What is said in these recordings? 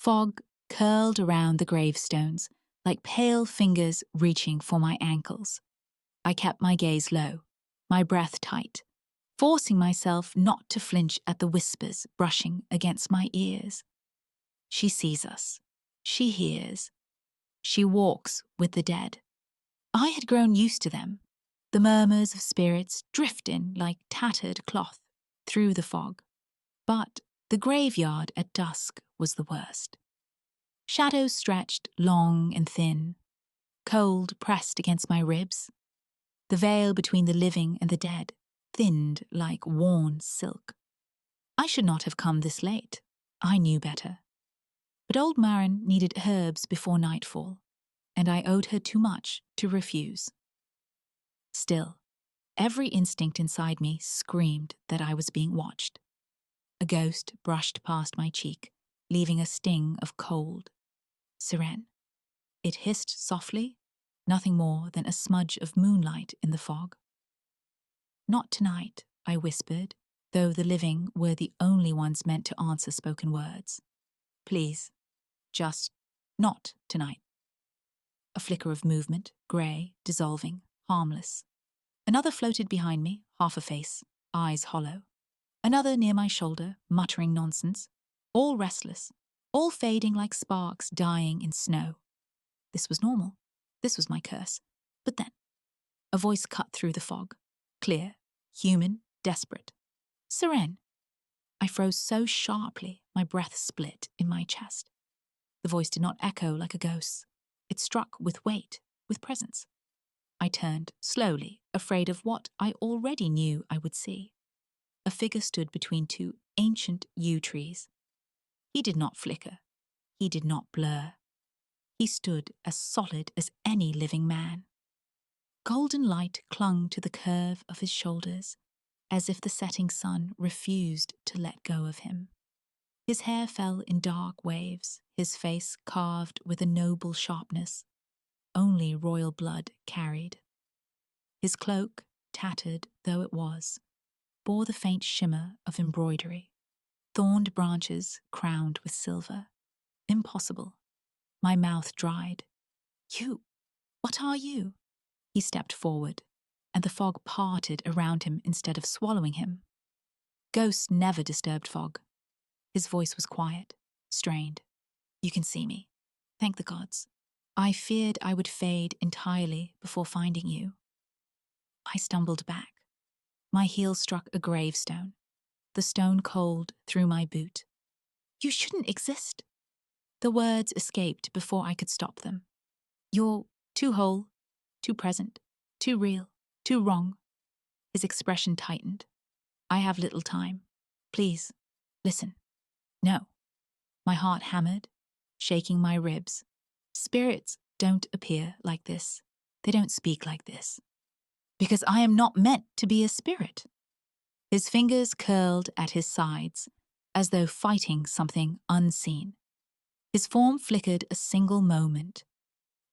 Fog curled around the gravestones like pale fingers reaching for my ankles. I kept my gaze low, my breath tight, forcing myself not to flinch at the whispers brushing against my ears. She sees us. She hears. She walks with the dead. I had grown used to them. The murmurs of spirits drift in like tattered cloth through the fog. But the graveyard at dusk was the worst. Shadows stretched long and thin, cold pressed against my ribs. The veil between the living and the dead thinned like worn silk. I should not have come this late. I knew better. But old Maren needed herbs before nightfall, and I owed her too much to refuse. Still, every instinct inside me screamed that I was being watched. A ghost brushed past my cheek, leaving a sting of cold. Seren. It hissed softly, nothing more than a smudge of moonlight in the fog. Not tonight, I whispered, though the living were the only ones meant to answer spoken words. Please, just not tonight. A flicker of movement, grey, dissolving, harmless. Another floated behind me, half a face, eyes hollow. Another near my shoulder, muttering nonsense, all restless, all fading like sparks dying in snow. This was normal. This was my curse. But then, a voice cut through the fog, clear, human, desperate. Seren. I froze so sharply, my breath split in my chest. The voice did not echo like a ghost's. It struck with weight, with presence. I turned, slowly, afraid of what I already knew I would see. A figure stood between two ancient yew trees. He did not flicker. He did not blur. He stood as solid as any living man. Golden light clung to the curve of his shoulders, as if the setting sun refused to let go of him. His hair fell in dark waves, his face carved with a noble sharpness. Only royal blood carried. His cloak, tattered though it was, bore the faint shimmer of embroidery. Thorned branches crowned with silver. Impossible. My mouth dried. You, what are you? He stepped forward, and the fog parted around him instead of swallowing him. Ghosts never disturbed fog. His voice was quiet, strained. You can see me. Thank the gods. I feared I would fade entirely before finding you. I stumbled back. My heel struck a gravestone, the stone cold through my boot. You shouldn't exist. The words escaped before I could stop them. You're too whole, too present, too real, too wrong. His expression tightened. I have little time. Please, listen. No. My heart hammered, shaking my ribs. Spirits don't appear like this. They don't speak like this. Because I am not meant to be a spirit. His fingers curled at his sides, as though fighting something unseen. His form flickered a single moment,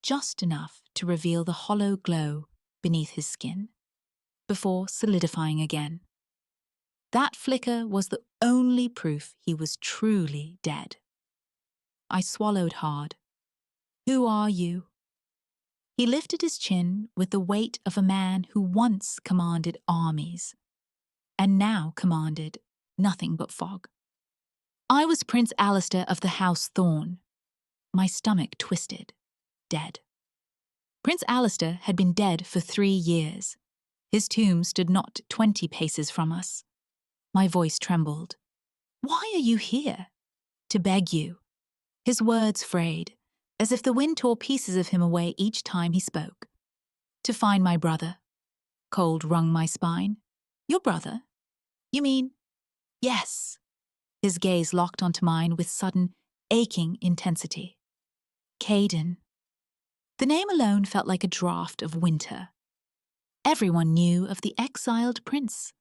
just enough to reveal the hollow glow beneath his skin, before solidifying again. That flicker was the only proof he was truly dead. I swallowed hard. Who are you? He lifted his chin with the weight of a man who once commanded armies, and now commanded nothing but fog. I was Prince Alistair of the House Thorn. My stomach twisted, dead. Prince Alistair had been dead for 3 years. His tomb stood not 20 paces from us. My voice trembled. Why are you here? To beg you. His words frayed, as if the wind tore pieces of him away each time he spoke. To find my brother. Cold wrung my spine. Your brother? You mean? Yes. His gaze locked onto mine with sudden, aching intensity. Caden. The name alone felt like a draught of winter. Everyone knew of the exiled prince,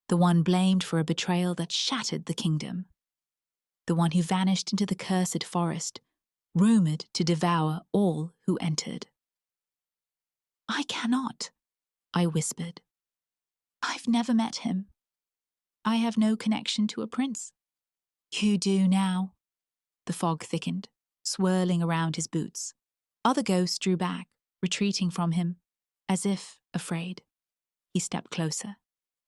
the one blamed for a betrayal that shattered the kingdom, the one who vanished into the cursed forest, rumoured to devour all who entered. I cannot, I whispered. I've never met him. I have no connection to a prince. You do now. The fog thickened, swirling around his boots. Other ghosts drew back, retreating from him, as if afraid. He stepped closer.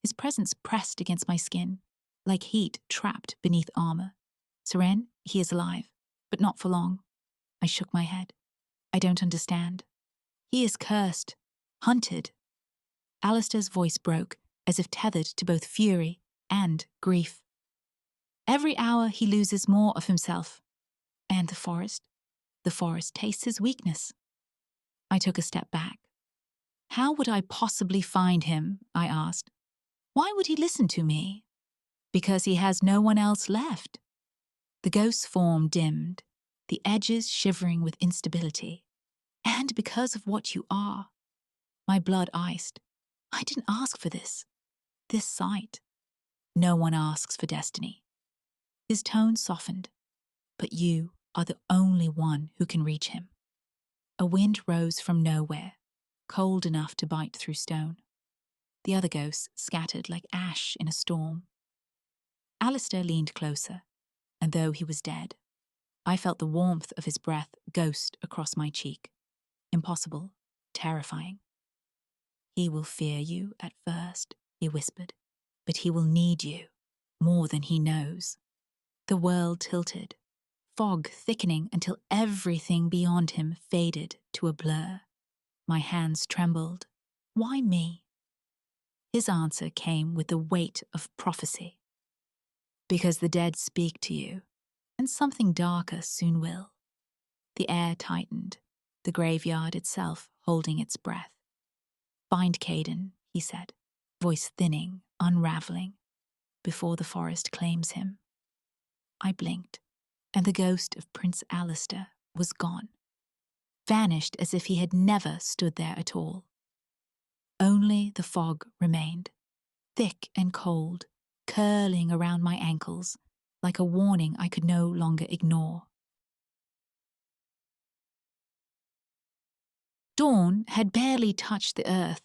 His presence pressed against my skin, like heat trapped beneath armor. Seren, he is alive, but not for long. I shook my head. I don't understand. He is cursed, hunted. Alistair's voice broke, as if tethered to both fury and grief. Every hour he loses more of himself. And the forest tastes his weakness. I took a step back. How would I possibly find him? I asked. Why would he listen to me? Because he has no one else left. The ghost's form dimmed, the edges shivering with instability. And because of what you are. My blood iced. I didn't ask for this sight. No one asks for destiny. His tone softened. But you are the only one who can reach him. A wind rose from nowhere, cold enough to bite through stone. The other ghosts scattered like ash in a storm. Alistair leaned closer, and though he was dead, I felt the warmth of his breath ghost across my cheek. Impossible, terrifying. He will fear you at first, he whispered, but he will need you more than he knows. The world tilted, fog thickening until everything beyond him faded to a blur. My hands trembled. Why me? His answer came with the weight of prophecy. Because the dead speak to you, and something darker soon will. The air tightened, the graveyard itself holding its breath. Find Caden, he said, voice thinning, unraveling, before the forest claims him. I blinked, and the ghost of Prince Alistair was gone, vanished as if he had never stood there at all. Only the fog remained, thick and cold, curling around my ankles, like a warning I could no longer ignore. Dawn had barely touched the earth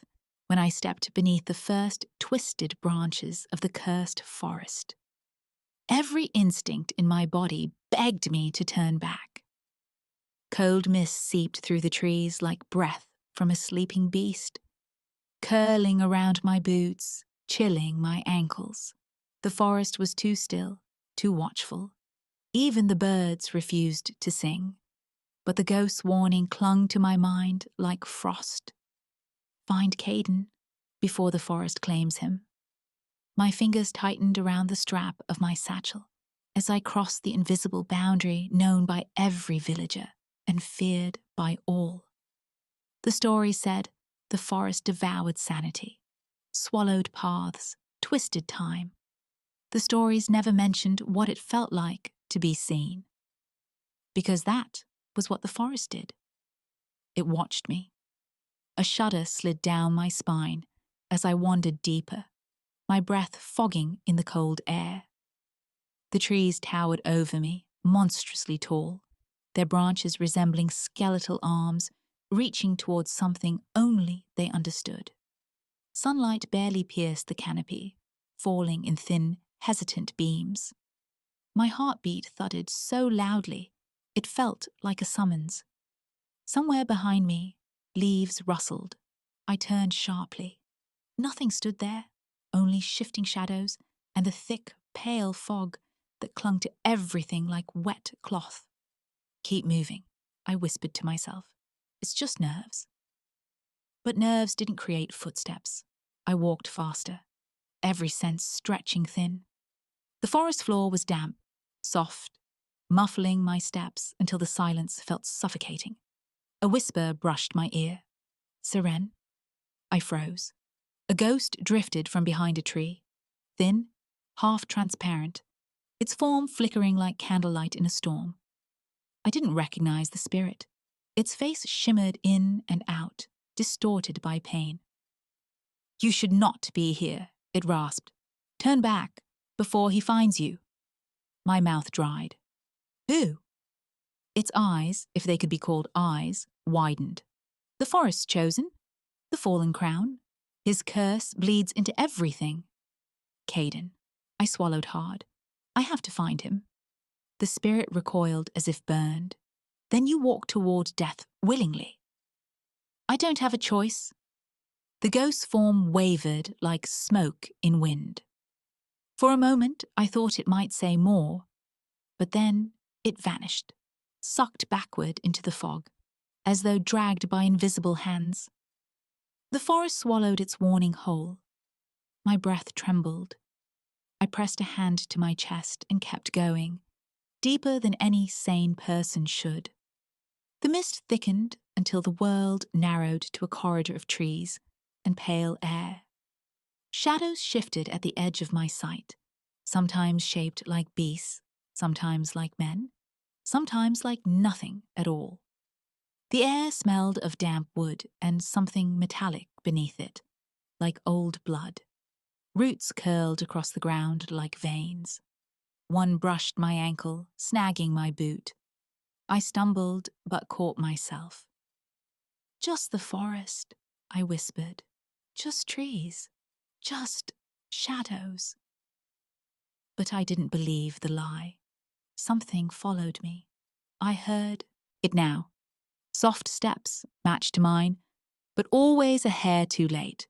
when I stepped beneath the first twisted branches of the cursed forest. Every instinct in my body begged me to turn back. Cold mist seeped through the trees like breath from a sleeping beast, curling around my boots, chilling my ankles. The forest was too still, too watchful. Even the birds refused to sing. But the ghost's warning clung to my mind like frost. Find Caden before the forest claims him. My fingers tightened around the strap of my satchel as I crossed the invisible boundary known by every villager and feared by all. The story said the forest devoured sanity, swallowed paths, twisted time. The stories never mentioned what it felt like to be seen. Because that was what the forest did. It watched me. A shudder slid down my spine as I wandered deeper, my breath fogging in the cold air. The trees towered over me, monstrously tall, their branches resembling skeletal arms reaching towards something only they understood. Sunlight barely pierced the canopy, falling in thin, hesitant beams. My heartbeat thudded so loudly it felt like a summons. Somewhere behind me, leaves rustled. I turned sharply. Nothing stood there, only shifting shadows and the thick, pale fog that clung to everything like wet cloth. Keep moving, I whispered to myself. It's just nerves. But nerves didn't create footsteps. I walked faster, every sense stretching thin. The forest floor was damp, soft, muffling my steps until the silence felt suffocating. A whisper brushed my ear. Seren? I froze. A ghost drifted from behind a tree, thin, half-transparent, its form flickering like candlelight in a storm. I didn't recognize the spirit. Its face shimmered in and out, distorted by pain. You should not be here, it rasped. Turn back, before he finds you. My mouth dried. Who? Its eyes, if they could be called eyes, widened. The forest's chosen, the fallen crown. His curse bleeds into everything. Caden. I swallowed hard. I have to find him. The spirit recoiled as if burned. Then you walk toward death willingly. I don't have a choice. The ghost's form wavered like smoke in wind. For a moment, I thought it might say more, but then it vanished, sucked backward into the fog, as though dragged by invisible hands. The forest swallowed its warning whole. My breath trembled. I pressed a hand to my chest and kept going, deeper than any sane person should. The mist thickened until the world narrowed to a corridor of trees and pale air. Shadows shifted at the edge of my sight, sometimes shaped like beasts, sometimes like men, sometimes like nothing at all. The air smelled of damp wood and something metallic beneath it, like old blood. Roots curled across the ground like veins. One brushed my ankle, snagging my boot. I stumbled but caught myself. Just the forest, I whispered. Just trees. Just shadows. But I didn't believe the lie. Something followed me. I heard it now. Soft steps matched mine, but always a hair too late.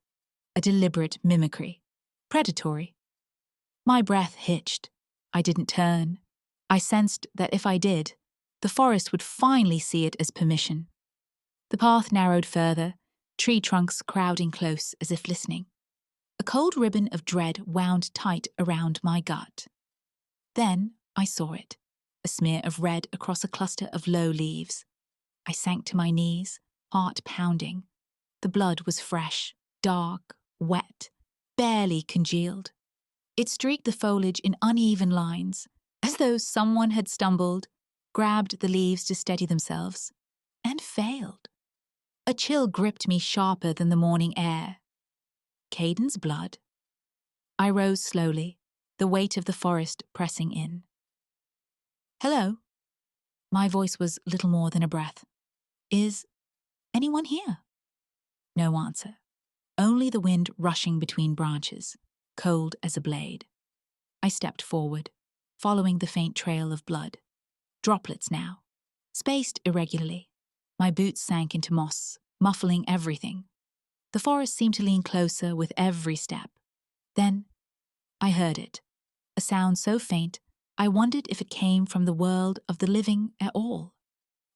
A deliberate mimicry. Predatory. My breath hitched. I didn't turn. I sensed that if I did, the forest would finally see it as permission. The path narrowed further, tree trunks crowding close as if listening. A cold ribbon of dread wound tight around my gut. Then I saw it, a smear of red across a cluster of low leaves. I sank to my knees, heart pounding. The blood was fresh, dark, wet, barely congealed. It streaked the foliage in uneven lines, as though someone had stumbled, grabbed the leaves to steady themselves, and failed. A chill gripped me sharper than the morning air. Caden's blood. I rose slowly, the weight of the forest pressing in. Hello? My voice was little more than a breath. Is anyone here? No answer. Only the wind rushing between branches, cold as a blade. I stepped forward, following the faint trail of blood. Droplets now, spaced irregularly. My boots sank into moss, muffling everything. The forest seemed to lean closer with every step. Then I heard it, a sound so faint I wondered if it came from the world of the living at all.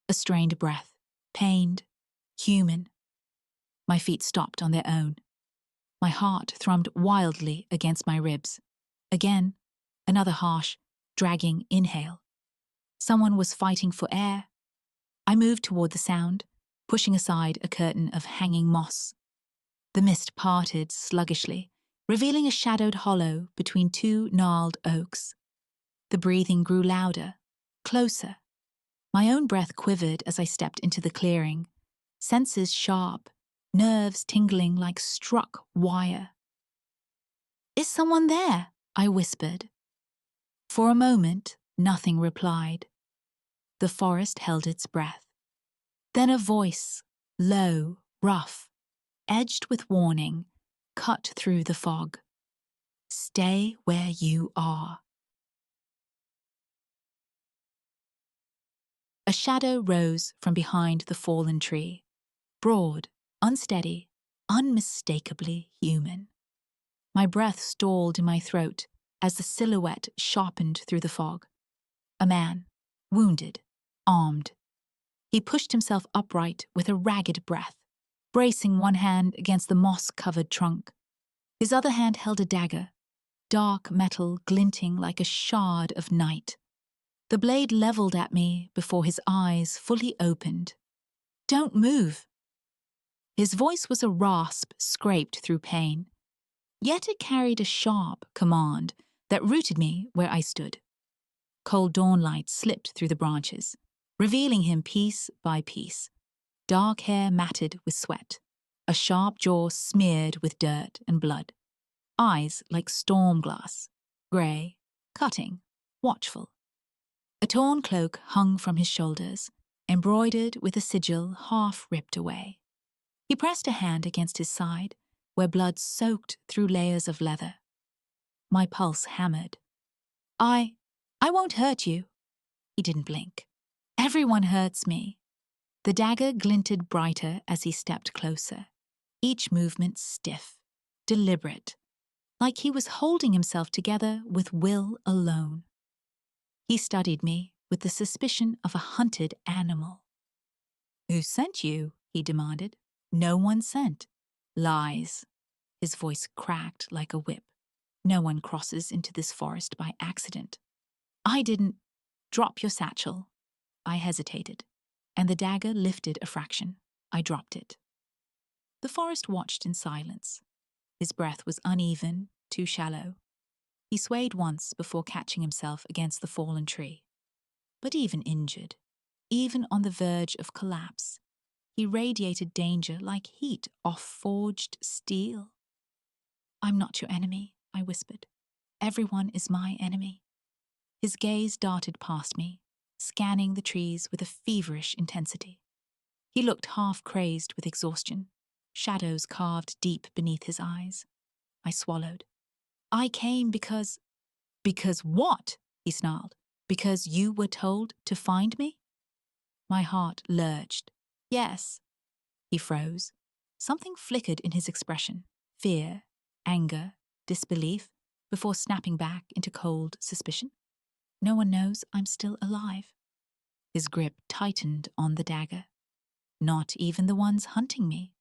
A strained breath, pained, human. My feet stopped on their own. My heart thrummed wildly against my ribs. Again, another harsh, dragging inhale. Someone was fighting for air. I moved toward the sound, pushing aside a curtain of hanging moss. The mist parted sluggishly, revealing a shadowed hollow between two gnarled oaks. The breathing grew louder, closer. My own breath quivered as I stepped into the clearing, senses sharp, nerves tingling like struck wire. Is someone there? I whispered. For a moment, nothing replied. The forest held its breath. Then a voice, low, rough, edged with warning, cut through the fog. Stay where you are. A shadow rose from behind the fallen tree, broad, unsteady, unmistakably human. My breath stalled in my throat as the silhouette sharpened through the fog. A man, wounded, armed. He pushed himself upright with a ragged breath, bracing one hand against the moss-covered trunk. His other hand held a dagger, dark metal glinting like a shard of night. The blade leveled at me before his eyes fully opened. Don't move. His voice was a rasp scraped through pain, yet it carried a sharp command that rooted me where I stood. Cold dawnlight slipped through the branches, revealing him piece by piece. Dark hair matted with sweat, a sharp jaw smeared with dirt and blood. Eyes like storm glass, grey, cutting, watchful. A torn cloak hung from his shoulders, embroidered with a sigil half ripped away. He pressed a hand against his side, where blood soaked through layers of leather. My pulse hammered. I won't hurt you. He didn't blink. Everyone hurts me. The dagger glinted brighter as he stepped closer, each movement stiff, deliberate, like he was holding himself together with will alone. He studied me with the suspicion of a hunted animal. "Who sent you?" he demanded. "No one sent." "Lies." His voice cracked like a whip. "No one crosses into this forest by accident." "I didn't." "Drop your satchel." I hesitated, and the dagger lifted a fraction. I dropped it. The forest watched in silence. His breath was uneven, too shallow. He swayed once before catching himself against the fallen tree. But even injured, even on the verge of collapse, he radiated danger like heat off forged steel. "I'm not your enemy," I whispered. "Everyone is my enemy." His gaze darted past me, scanning the trees with a feverish intensity. He looked half-crazed with exhaustion, shadows carved deep beneath his eyes. I swallowed. "I came because—" "Because what?" he snarled. "Because you were told to find me?" My heart lurched. "Yes." He froze. Something flickered in his expression. Fear, anger, disbelief, before snapping back into cold suspicion. "No one knows I'm still alive." His grip tightened on the dagger. "Not even the ones hunting me."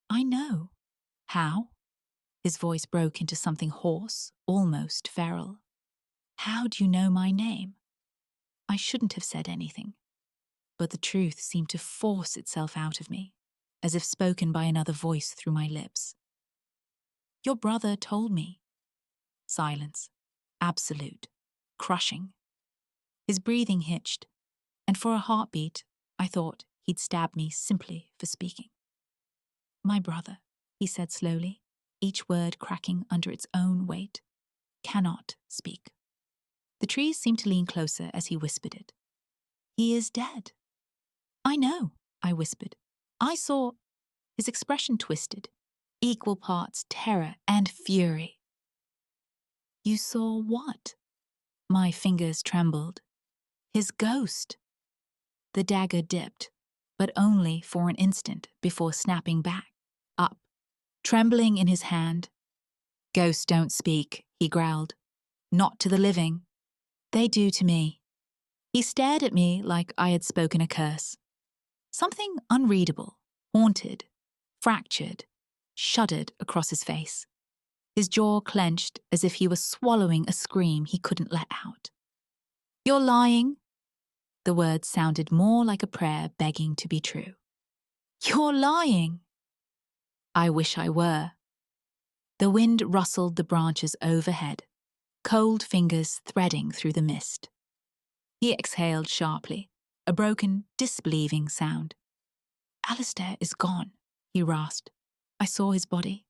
"I know." "How?" His voice broke into something hoarse, almost feral. "How do you know my name?" I shouldn't have said anything, but the truth seemed to force itself out of me, as if spoken by another voice through my lips. "Your brother told me." Silence. Absolute. Crushing. His breathing hitched, and for a heartbeat, I thought he'd stab me simply for speaking. "My brother," he said slowly, each word cracking under its own weight, "cannot speak." The trees seemed to lean closer as he whispered it. "He is dead." "I know," I whispered. "I saw—" His expression twisted, equal parts terror and fury. "You saw what?" My fingers trembled. "His ghost." The dagger dipped, but only for an instant before snapping back, up, trembling in his hand. "Ghosts don't speak," he growled. "Not to the living. They do to me." He stared at me like I had spoken a curse. Something unreadable, haunted, fractured, shuddered across his face. His jaw clenched as if he were swallowing a scream he couldn't let out. "You're lying." The words sounded more like a prayer begging to be true. "You're lying." I wish I were. The wind rustled the branches overhead, cold fingers threading through the mist. He exhaled sharply, a broken, disbelieving sound. "Alistair is gone," he rasped. "I saw his body.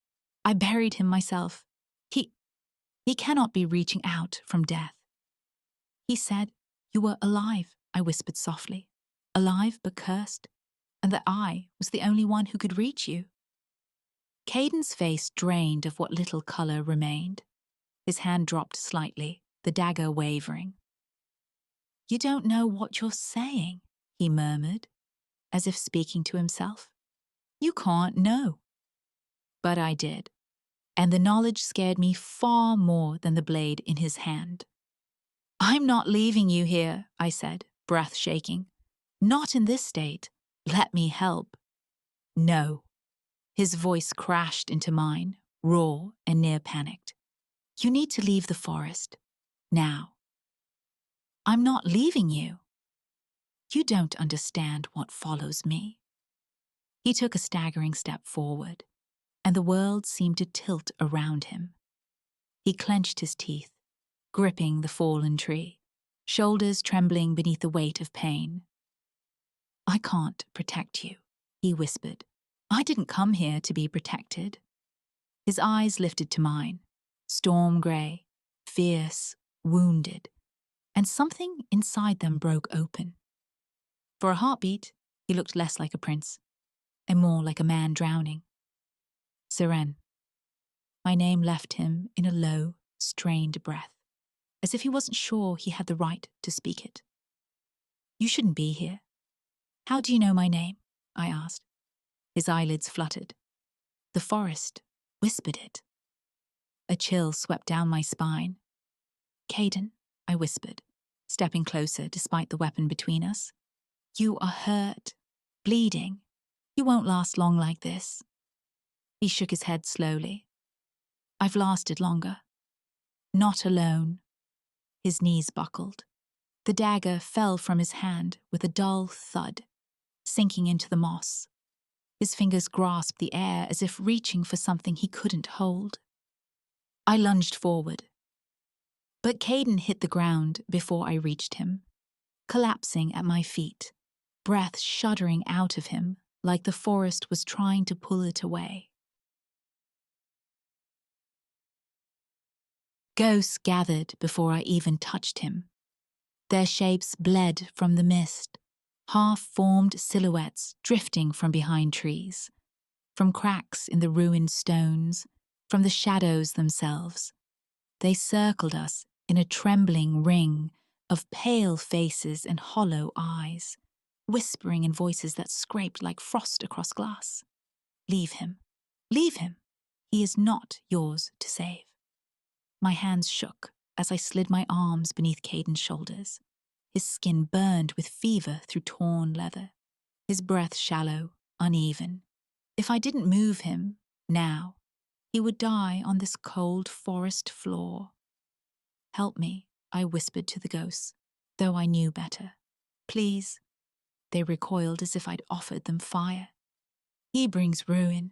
I buried him myself. He cannot be reaching out from death." "He said you were alive," I whispered softly. "Alive but cursed, and that I was the only one who could reach you." Caden's face drained of what little color remained. His hand dropped slightly, the dagger wavering. "You don't know what you're saying," he murmured, as if speaking to himself. "You can't know." But I did, and the knowledge scared me far more than the blade in his hand. "I'm not leaving you here," I said, breath shaking. "Not in this state. Let me help." "No." His voice crashed into mine, raw and near panicked. "You need to leave the forest. Now." "I'm not leaving you." "You don't understand what follows me." He took a staggering step forward, and the world seemed to tilt around him. He clenched his teeth, gripping the fallen tree, shoulders trembling beneath the weight of pain. "I can't protect you," he whispered. "I didn't come here to be protected." His eyes lifted to mine, storm grey, fierce, wounded, and something inside them broke open. For a heartbeat, he looked less like a prince, and more like a man drowning. Seren. My name left him in a low, strained breath, as if he wasn't sure he had the right to speak it. You shouldn't be here. How do you know my name? I asked. His eyelids fluttered. The forest whispered it. A chill swept down my spine. Caden, I whispered, stepping closer despite the weapon between us. You are hurt, bleeding. You won't last long like this. He shook his head slowly. I've lasted longer. Not alone. His knees buckled. The dagger fell from his hand with a dull thud, sinking into the moss. His fingers grasped the air as if reaching for something he couldn't hold. I lunged forward. But Caden hit the ground before I reached him, collapsing at my feet, breath shuddering out of him like the forest was trying to pull it away. Ghosts gathered before I even touched him. Their shapes bled from the mist, half-formed silhouettes drifting from behind trees, from cracks in the ruined stones, from the shadows themselves. They circled us in a trembling ring of pale faces and hollow eyes, whispering in voices that scraped like frost across glass. Leave him. Leave him. He is not yours to save. My hands shook as I slid my arms beneath Caden's shoulders. His skin burned with fever through torn leather. His breath shallow, uneven. If I didn't move him, now, he would die on this cold forest floor. Help me, I whispered to the ghosts, though I knew better. Please. They recoiled as if I'd offered them fire. He brings ruin.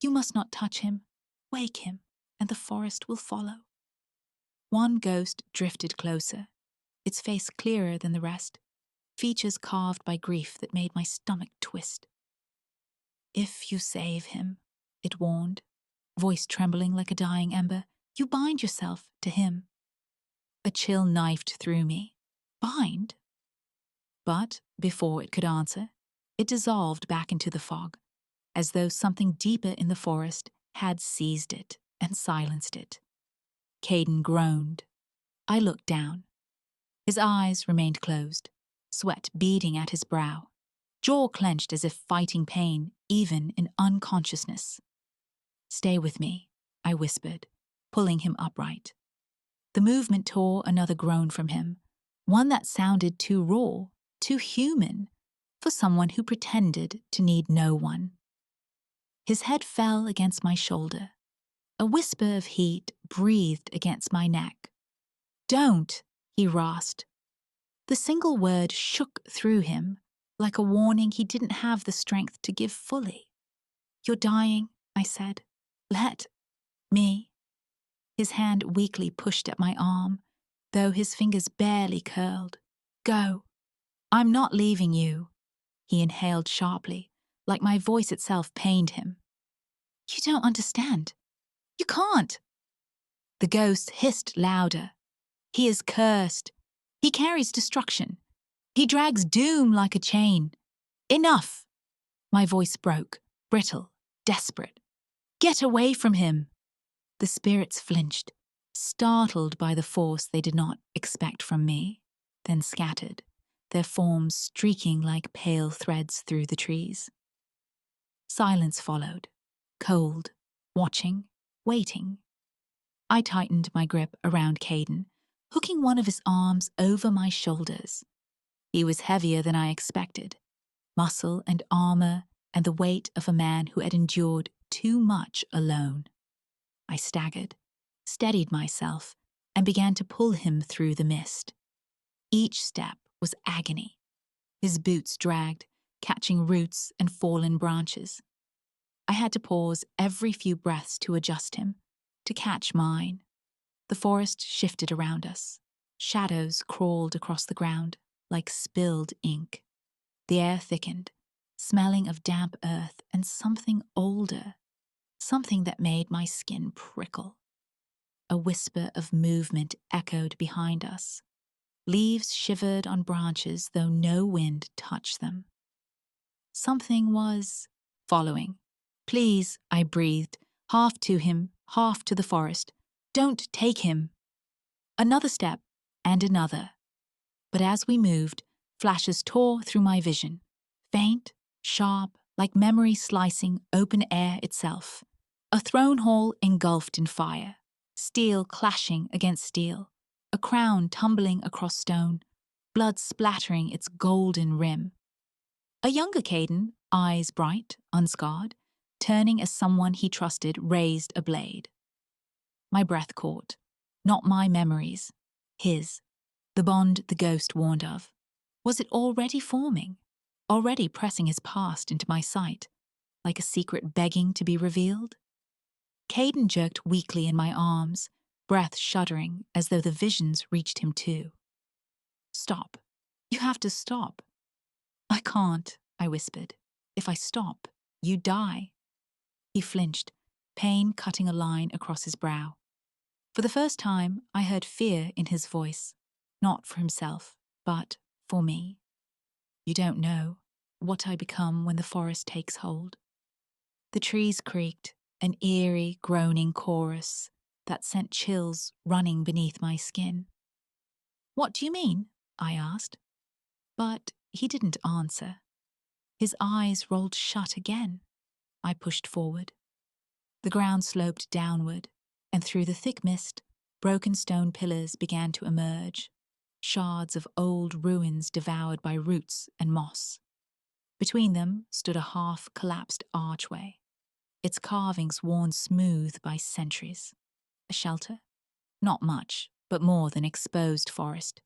You must not touch him. Wake him, and the forest will follow. One ghost drifted closer, its face clearer than the rest, features carved by grief that made my stomach twist. If you save him, it warned, voice trembling like a dying ember, you bind yourself to him. A chill knifed through me. Bind? But before it could answer, it dissolved back into the fog, as though something deeper in the forest had seized it and silenced it. Caden groaned. I looked down. His eyes remained closed, sweat beading at his brow, jaw clenched as if fighting pain, even in unconsciousness. Stay with me, I whispered, pulling him upright. The movement tore another groan from him, one that sounded too raw, too human, for someone who pretended to need no one. His head fell against my shoulder. A whisper of heat breathed against my neck. Don't, he rasped. The single word shook through him, like a warning he didn't have the strength to give fully. You're dying, I said. Let me. His hand weakly pushed at my arm, though his fingers barely curled. Go. I'm not leaving you. He inhaled sharply, like my voice itself pained him. You don't understand. You can't. The ghost hissed louder. He is cursed. He carries destruction. He drags doom like a chain. Enough! My voice broke, brittle, desperate. Get away from him! The spirits flinched, startled by the force they did not expect from me, then scattered, their forms streaking like pale threads through the trees. Silence followed, cold, watching, waiting. I tightened my grip around Caden, hooking one of his arms over my shoulders. He was heavier than I expected, muscle and armor and the weight of a man who had endured too much alone. I staggered, steadied myself, and began to pull him through the mist. Each step was agony. His boots dragged, catching roots and fallen branches. I had to pause every few breaths to adjust him, to catch mine. The forest shifted around us. Shadows crawled across the ground like spilled ink. The air thickened, smelling of damp earth and something older, something that made my skin prickle. A whisper of movement echoed behind us. Leaves shivered on branches though no wind touched them. Something was following. Please, I breathed, half to him, half to the forest. Don't take him. Another step, and another. But as we moved, Flashes tore through my vision, faint, sharp, like memory slicing open air itself. A throne hall engulfed in fire, steel clashing against steel, a crown tumbling across stone, blood splattering its golden rim. A younger Caden, eyes bright, unscarred, turning as someone he trusted, raised a blade. My breath caught. Not my memories. His. The bond the ghost warned of. Was it already forming? Already pressing his past into my sight, like a secret begging to be revealed? Caden jerked weakly in my arms, breath shuddering as though the visions reached him too. Stop. You have to stop. I can't, I whispered. If I stop, you die. He flinched, pain cutting a line across his brow. For the first time, I heard fear in his voice, not for himself, but for me. You don't know what I become when the forest takes hold. The trees creaked, an eerie, groaning chorus that sent chills running beneath my skin. What do you mean? I asked. But he didn't answer. His eyes rolled shut again. I pushed forward. The ground sloped downward, and through the thick mist, broken stone pillars began to emerge, shards of old ruins devoured by roots and moss. Between them stood a half-collapsed archway, its carvings worn smooth by centuries. A shelter? Not much, but more than exposed forest.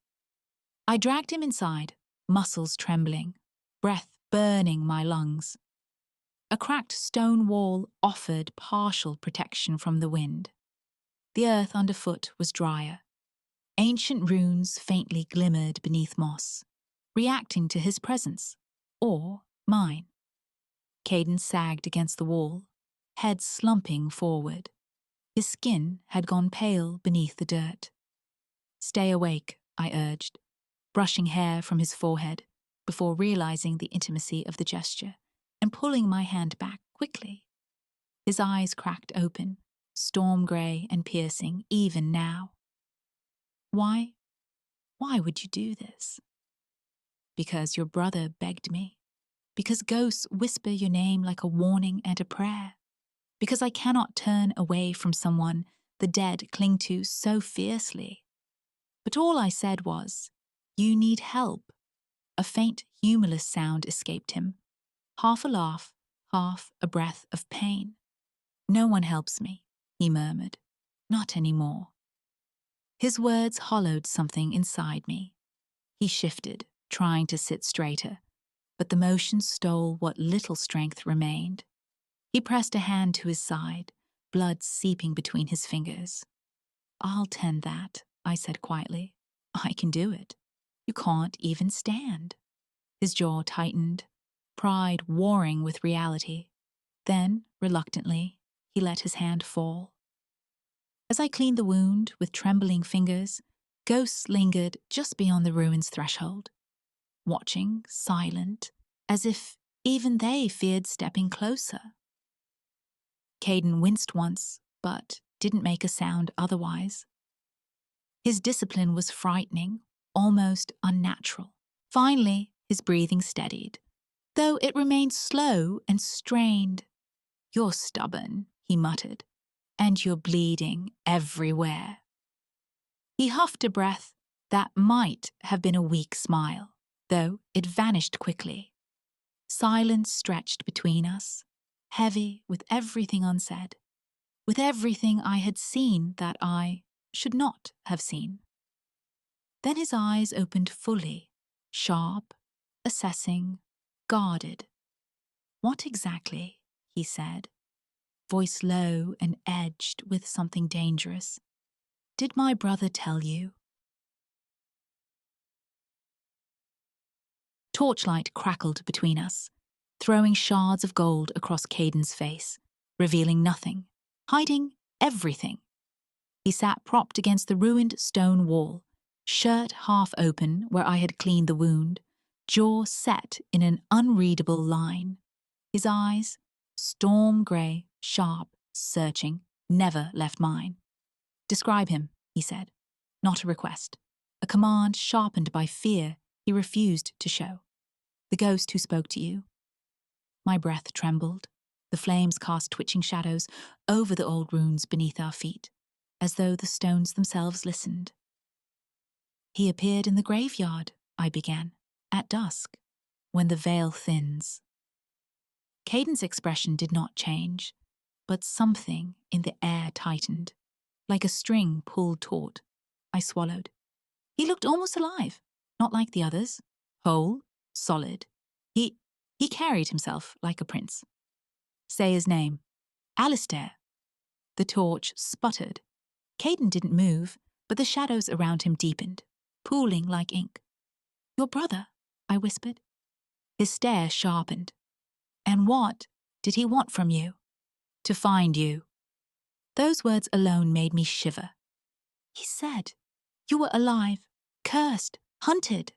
I dragged him inside, muscles trembling, breath burning my lungs. A cracked stone wall offered partial protection from the wind. The earth underfoot was drier. Ancient runes faintly glimmered beneath moss, reacting to his presence, or mine. Caden sagged against the wall, head slumping forward. His skin had gone pale beneath the dirt. Stay awake, I urged, brushing hair from his forehead before realizing the intimacy of the gesture and pulling my hand back quickly. His eyes cracked open, storm grey and piercing even now. Why would you do this? Because your brother begged me. Because ghosts whisper your name like a warning and a prayer. Because I cannot turn away from someone the dead cling to so fiercely. But all I said was, you need help. A faint, humorless sound escaped him. Half a laugh, half a breath of pain. No one helps me, he murmured. Not anymore. His words hollowed something inside me. He shifted, trying to sit straighter, but the motion stole what little strength remained. He pressed a hand to his side, blood seeping between his fingers. I'll tend that, I said quietly. I can do it. You can't even stand. His jaw tightened, pride warring with reality. Then, reluctantly, he let his hand fall. As I cleaned the wound with trembling fingers, ghosts lingered just beyond the ruin's threshold, watching, silent, as if even they feared stepping closer. Caden winced once, but didn't make a sound otherwise. His discipline was frightening, almost unnatural. Finally, his breathing steadied, though it remained slow and strained. You're stubborn, he muttered, and you're bleeding everywhere. He huffed a breath that might have been a weak smile, though it vanished quickly. Silence stretched between us, heavy with everything unsaid, with everything I had seen that I should not have seen. Then his eyes opened fully, sharp, assessing, guarded. What exactly, he said, voice low and edged with something dangerous. Did my brother tell you? Torchlight crackled between us, throwing shards of gold across Caden's face, revealing nothing, hiding everything. He sat propped against the ruined stone wall, shirt half open where I had cleaned the wound, jaw set in an unreadable line. His eyes, storm grey, sharp, searching, never left mine. Describe him, he said. Not a request. A command sharpened by fear He refused to show. The ghost who spoke to you. My breath trembled. The flames cast twitching shadows over the old ruins beneath our feet, as though the stones themselves listened. He appeared in the graveyard, I began, at dusk, when the veil thins. Caden's expression did not change, but something in the air tightened, like a string pulled taut. I swallowed. He looked almost alive, not like the others, whole, solid. He carried himself like a prince. Say his name. Alistair. The torch sputtered. Caden didn't move, but the shadows around him deepened, pooling like ink. Your brother, I whispered. His stare sharpened. And what did he want from you? To find you. Those words alone made me shiver. He said, you were alive, cursed, hunted.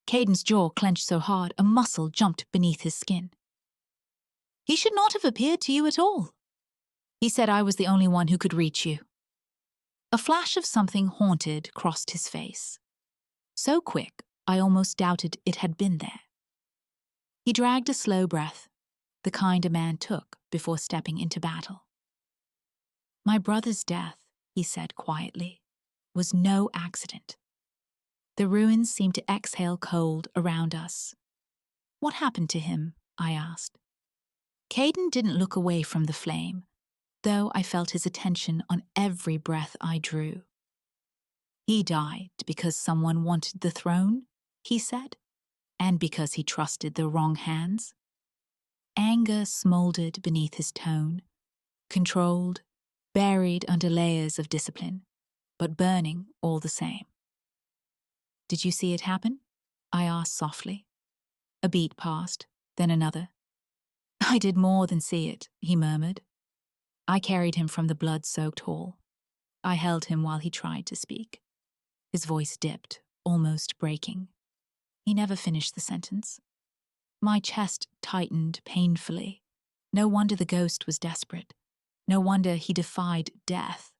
Caden's jaw clenched so hard a muscle jumped beneath his skin. He should not have appeared to you at all. He said I was the only one who could reach you. A flash of something haunted crossed his face. So quick, I almost doubted it had been there. He dragged a slow breath, the kind a man took before stepping into battle. My brother's death, he said quietly, was no accident. The ruins seemed to exhale cold around us. What happened to him? I asked. Caden didn't look away from the flame, though I felt his attention on every breath I drew. He died because someone wanted the throne, he said, and because he trusted the wrong hands. Anger smoldered beneath his tone, controlled, buried under layers of discipline, but burning all the same. Did you see it happen? I asked softly. A beat passed, then another. I did more than see it, he murmured. I carried him from the blood-soaked hall. I held him while he tried to speak. His voice dipped, almost breaking. He never finished the sentence. My chest tightened painfully. No wonder the ghost was desperate. No wonder he defied death.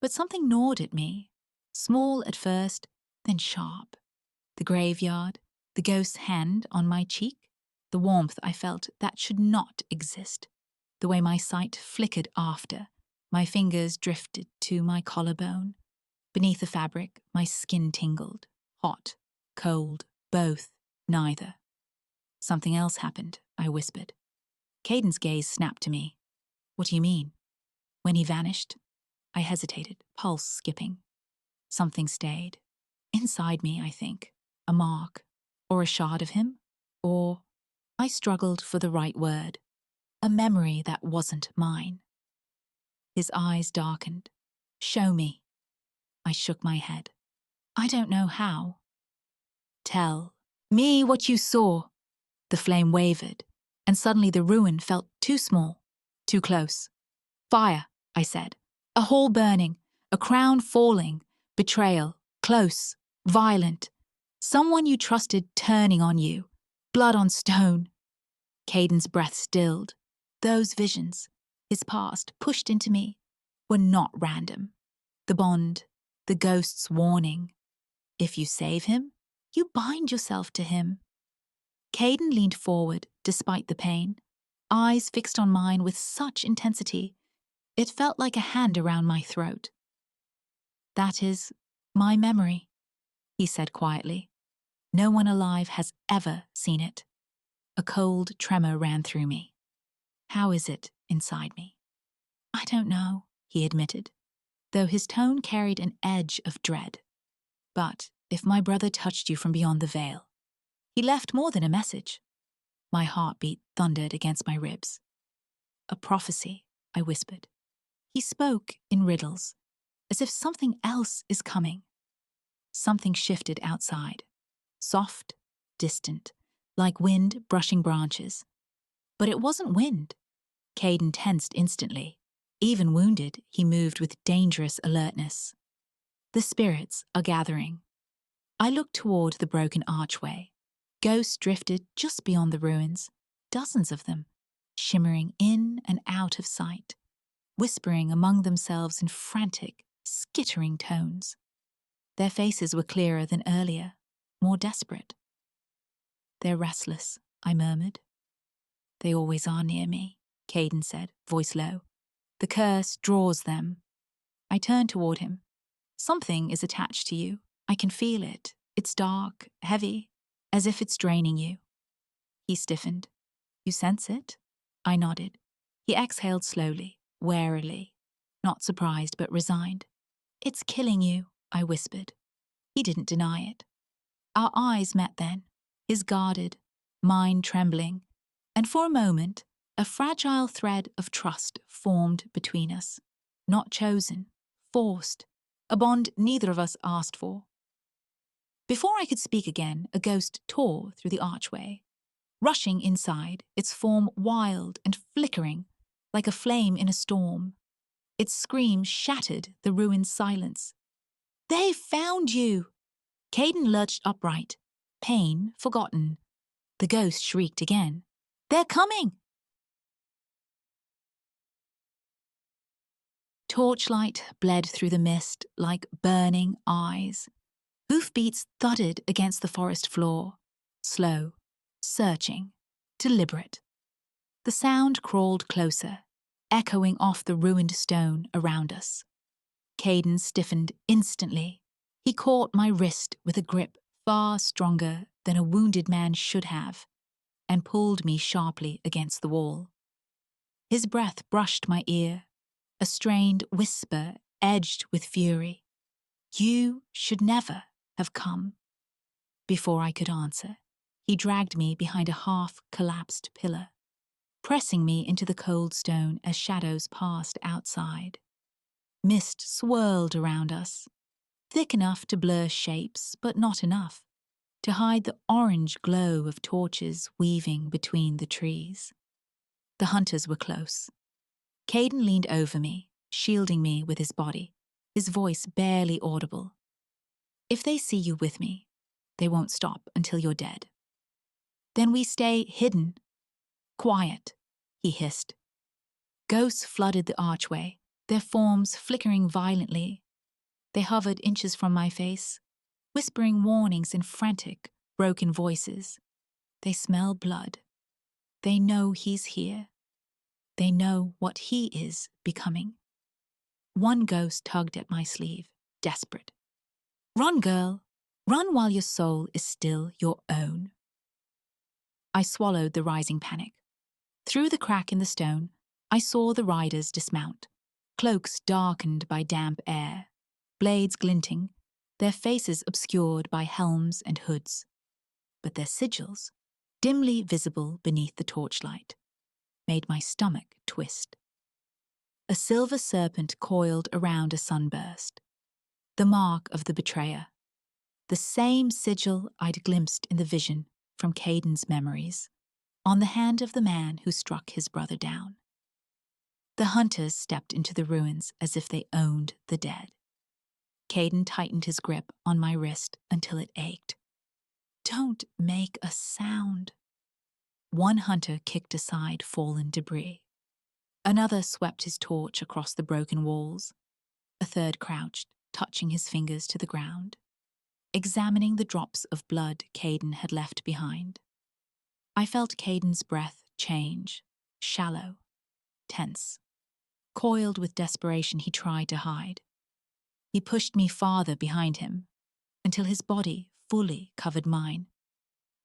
But something gnawed at me, small at first, then sharp. The graveyard, the ghost's hand on my cheek, the warmth I felt that should not exist. The way my sight flickered after, my fingers drifted to my collarbone. Beneath the fabric, my skin tingled. Hot, cold, both, neither. Something else happened, I whispered. Caden's gaze snapped to me. What do you mean? When he vanished, I hesitated, pulse skipping. Something stayed. Inside me, I think. A mark, or a shard of him, or, I struggled for the right word, a memory that wasn't mine. His eyes darkened. Show me. I shook my head. I don't know how. Tell me what you saw. The flame wavered, and suddenly the ruin felt too small, too close. Fire, I said. A hall burning, a crown falling, betrayal, close, violent. Someone you trusted turning on you, blood on stone. Caden's breath stilled. Those visions, his past pushed into me, were not random. The bond, the ghost's warning. If you save him, you bind yourself to him. Caden leaned forward, despite the pain, eyes fixed on mine with such intensity, it felt like a hand around my throat. That is my memory, he said quietly. No one alive has ever seen it. A cold tremor ran through me. How is it inside me? I don't know, he admitted, though his tone carried an edge of dread. But if my brother touched you from beyond the veil, he left more than a message. My heartbeat thundered against my ribs. A prophecy, I whispered. He spoke in riddles, as if something else is coming. Something shifted outside, soft, distant, like wind brushing branches. But it wasn't wind. Caden tensed instantly. Even wounded, he moved with dangerous alertness. The spirits are gathering. I looked toward the broken archway. Ghosts drifted just beyond the ruins, dozens of them, shimmering in and out of sight, whispering among themselves in frantic, skittering tones. Their faces were clearer than earlier, more desperate. "They're restless," I murmured. "They always are near me," Caden said, voice low. "The curse draws them." I turned toward him. "Something is attached to you. I can feel it. It's dark, heavy, as if it's draining you." He stiffened. "You sense it?" I nodded. He exhaled slowly, warily, not surprised but resigned. "It's killing you," I whispered. He didn't deny it. Our eyes met then, his guarded, mine trembling, and for a moment, a fragile thread of trust formed between us. Not chosen, forced, a bond neither of us asked for. Before I could speak again, a ghost tore through the archway. Rushing inside, its form wild and flickering, like a flame in a storm. Its scream shattered the ruined silence. "They found you!" Caden lurched upright, pain forgotten. The ghost shrieked again. "They're coming!" Torchlight bled through the mist like burning eyes. Hoofbeats thudded against the forest floor. Slow, searching, deliberate. The sound crawled closer, echoing off the ruined stone around us. Caden stiffened instantly. He caught my wrist with a grip far stronger than a wounded man should have, and pulled me sharply against the wall. His breath brushed my ear, a strained whisper edged with fury. "You should never have come." Before I could answer, he dragged me behind a half-collapsed pillar, pressing me into the cold stone as shadows passed outside. Mist swirled around us, thick enough to blur shapes, but not enough to hide the orange glow of torches weaving between the trees. The hunters were close. Caden leaned over me, shielding me with his body, his voice barely audible. "If they see you with me, they won't stop until you're dead." "Then we stay hidden." "Quiet," he hissed. Ghosts flooded the archway, their forms flickering violently. They hovered inches from my face, whispering warnings in frantic, broken voices. They smell blood. They know he's here. They know what he is becoming. One ghost tugged at my sleeve, desperate. "Run, girl. Run while your soul is still your own." I swallowed the rising panic. Through the crack in the stone, I saw the riders dismount, cloaks darkened by damp air, blades glinting, their faces obscured by helms and hoods. But their sigils, dimly visible beneath the torchlight, made my stomach twist. A silver serpent coiled around a sunburst, the mark of the betrayer, the same sigil I'd glimpsed in the vision from Caden's memories, on the hand of the man who struck his brother down. The hunters stepped into the ruins as if they owned the dead. Caden tightened his grip on my wrist until it ached. "Don't make a sound." One hunter kicked aside fallen debris. Another swept his torch across the broken walls. A third crouched, touching his fingers to the ground, examining the drops of blood Caden had left behind. I felt Caden's breath change, shallow, tense. Coiled with desperation, he tried to hide. He pushed me farther behind him, until his body fully covered mine.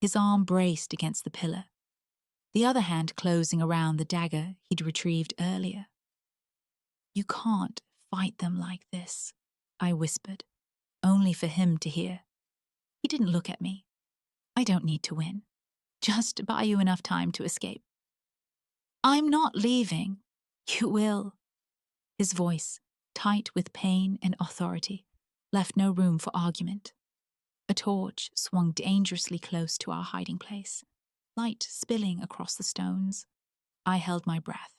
His arm braced against the pillar, the other hand closing around the dagger he'd retrieved earlier. "You can't fight them like this," I whispered, only for him to hear. He didn't look at me. "I don't need to win. Just buy you enough time to escape." "I'm not leaving." "You will." His voice, tight with pain and authority, left no room for argument. A torch swung dangerously close to our hiding place, light spilling across the stones. I held my breath.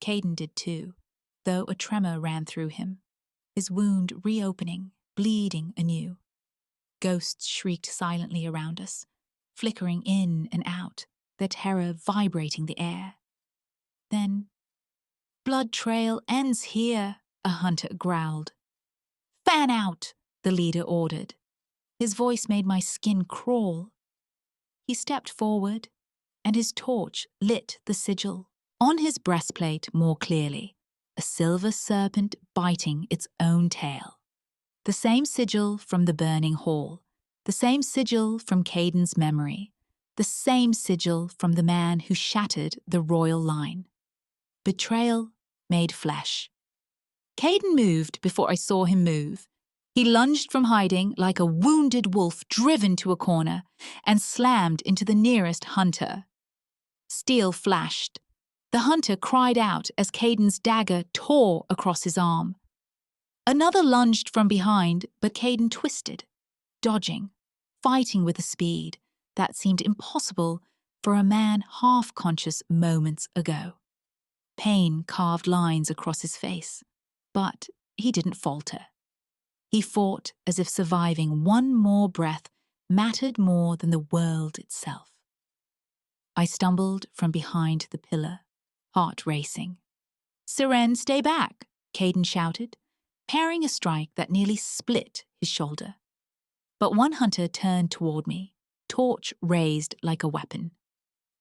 Caden did too, though a tremor ran through him, his wound reopening, bleeding anew. Ghosts shrieked silently around us, flickering in and out, their terror vibrating the air. Then, "Blood trail ends here," a hunter growled. "Fan out," the leader ordered. His voice made my skin crawl. He stepped forward, and his torch lit the sigil. On his breastplate, more clearly, a silver serpent biting its own tail. The same sigil from the burning hall, the same sigil from Caden's memory, the same sigil from the man who shattered the royal line. Betrayal made flesh. Caden moved before I saw him move. He lunged from hiding like a wounded wolf driven to a corner and slammed into the nearest hunter. Steel flashed. The hunter cried out as Caden's dagger tore across his arm. Another lunged from behind, but Caden twisted, dodging, fighting with a speed that seemed impossible for a man half-conscious moments ago. Pain carved lines across his face, but he didn't falter. He fought as if surviving one more breath mattered more than the world itself. I stumbled from behind the pillar, heart racing. "Seren, stay back," Caden shouted, parrying a strike that nearly split his shoulder. But one hunter turned toward me, torch raised like a weapon.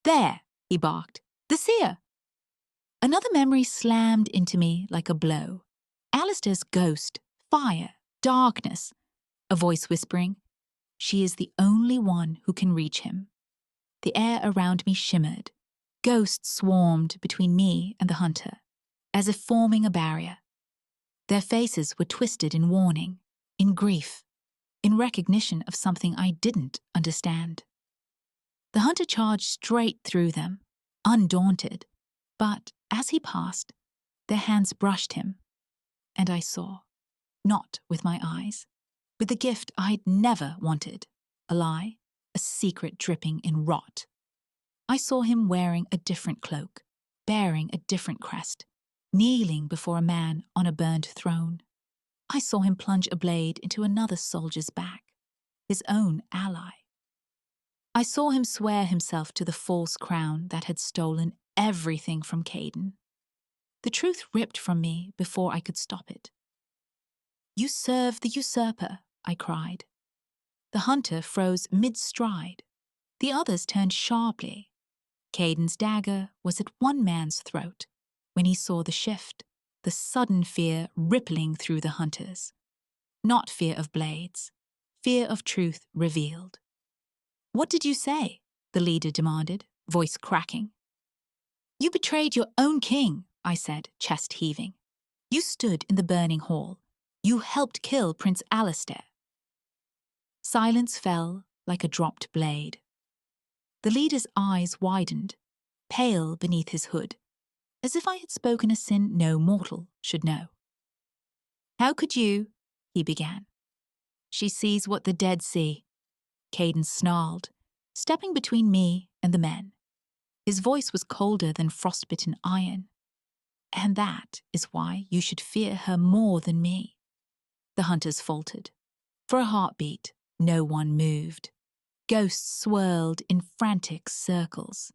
"There," he barked, "the seer." Another memory slammed into me like a blow. Alistair's ghost, fire, darkness, a voice whispering, "She is the only one who can reach him." The air around me shimmered. Ghosts swarmed between me and the hunter, as if forming a barrier. Their faces were twisted in warning, in grief, in recognition of something I didn't understand. The hunter charged straight through them, undaunted, but as he passed, their hands brushed him, and I saw, not with my eyes, with the gift I'd never wanted, a lie, a secret dripping in rot. I saw him wearing a different cloak, bearing a different crest, kneeling before a man on a burned throne. I saw him plunge a blade into another soldier's back, his own ally. I saw him swear himself to the false crown that had stolen everything from Caden. The truth ripped from me before I could stop it. "You serve the usurper," I cried. The hunter froze mid-stride. The others turned sharply. Caden's dagger was at one man's throat when he saw the shift, the sudden fear rippling through the hunters. Not fear of blades, fear of truth revealed. "What did you say?" the leader demanded, voice cracking. "You betrayed your own king," I said, chest heaving. "You stood in the burning hall. You helped kill Prince Alistair." Silence fell like a dropped blade. The leader's eyes widened, pale beneath his hood, as if I had spoken a sin no mortal should know. "How could you?" he began. "She sees what the dead see," Caden snarled, stepping between me and the men. His voice was colder than frostbitten iron. "And that is why you should fear her more than me." The hunters faltered. For a heartbeat, no one moved. Ghosts swirled in frantic circles.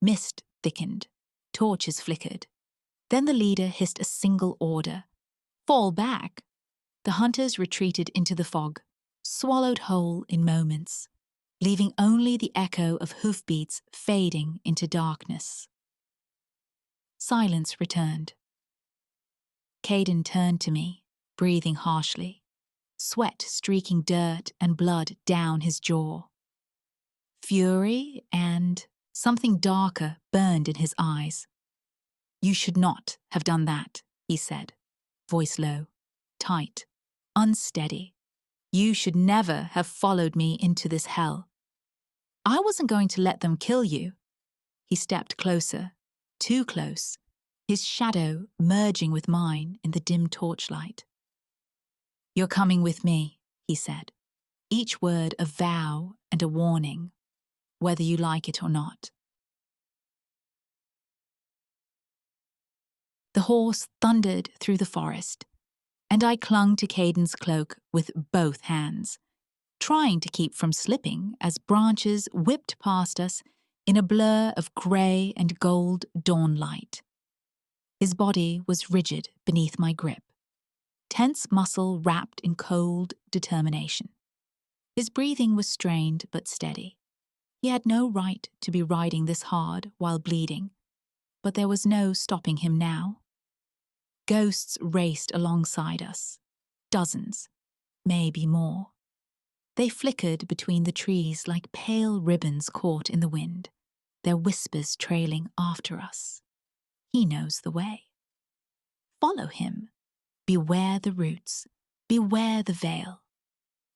Mist thickened. Torches flickered. Then the leader hissed a single order. "Fall back!" The hunters retreated into the fog, swallowed whole in moments, leaving only the echo of hoofbeats fading into darkness. Silence returned. Caden turned to me, breathing harshly, sweat streaking dirt and blood down his jaw. Fury and something darker burned in his eyes. "You should not have done that," he said, voice low, tight, unsteady. "You should never have followed me into this hell. I wasn't going to let them kill you." He stepped closer, too close, his shadow merging with mine in the dim torchlight. "You're coming with me," he said, each word a vow and a warning, whether you like it or not. The horse thundered through the forest, and I clung to Caden's cloak with both hands, trying to keep from slipping as branches whipped past us in a blur of grey and gold dawnlight. His body was rigid beneath my grip, tense muscle wrapped in cold determination. His breathing was strained but steady. He had no right to be riding this hard while bleeding, but there was no stopping him now. Ghosts raced alongside us. Dozens, maybe more. They flickered between the trees like pale ribbons caught in the wind, their whispers trailing after us. He knows the way. Follow him. Beware the roots. Beware the veil.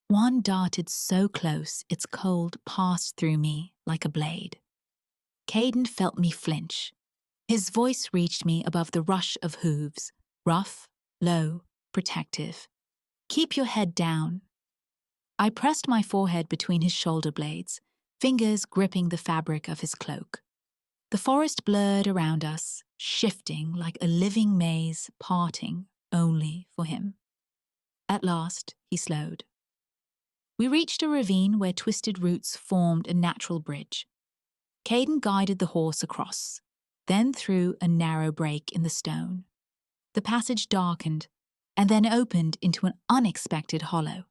One darted so close its cold passed through me like a blade. Caden felt me flinch. His voice reached me above the rush of hooves, rough, low, protective. Keep your head down. I pressed my forehead between his shoulder blades, fingers gripping the fabric of his cloak. The forest blurred around us, shifting like a living maze, parting only for him. At last, he slowed. We reached a ravine where twisted roots formed a natural bridge. Caden guided the horse across, then through a narrow break in the stone. The passage darkened, and then opened into an unexpected hollow.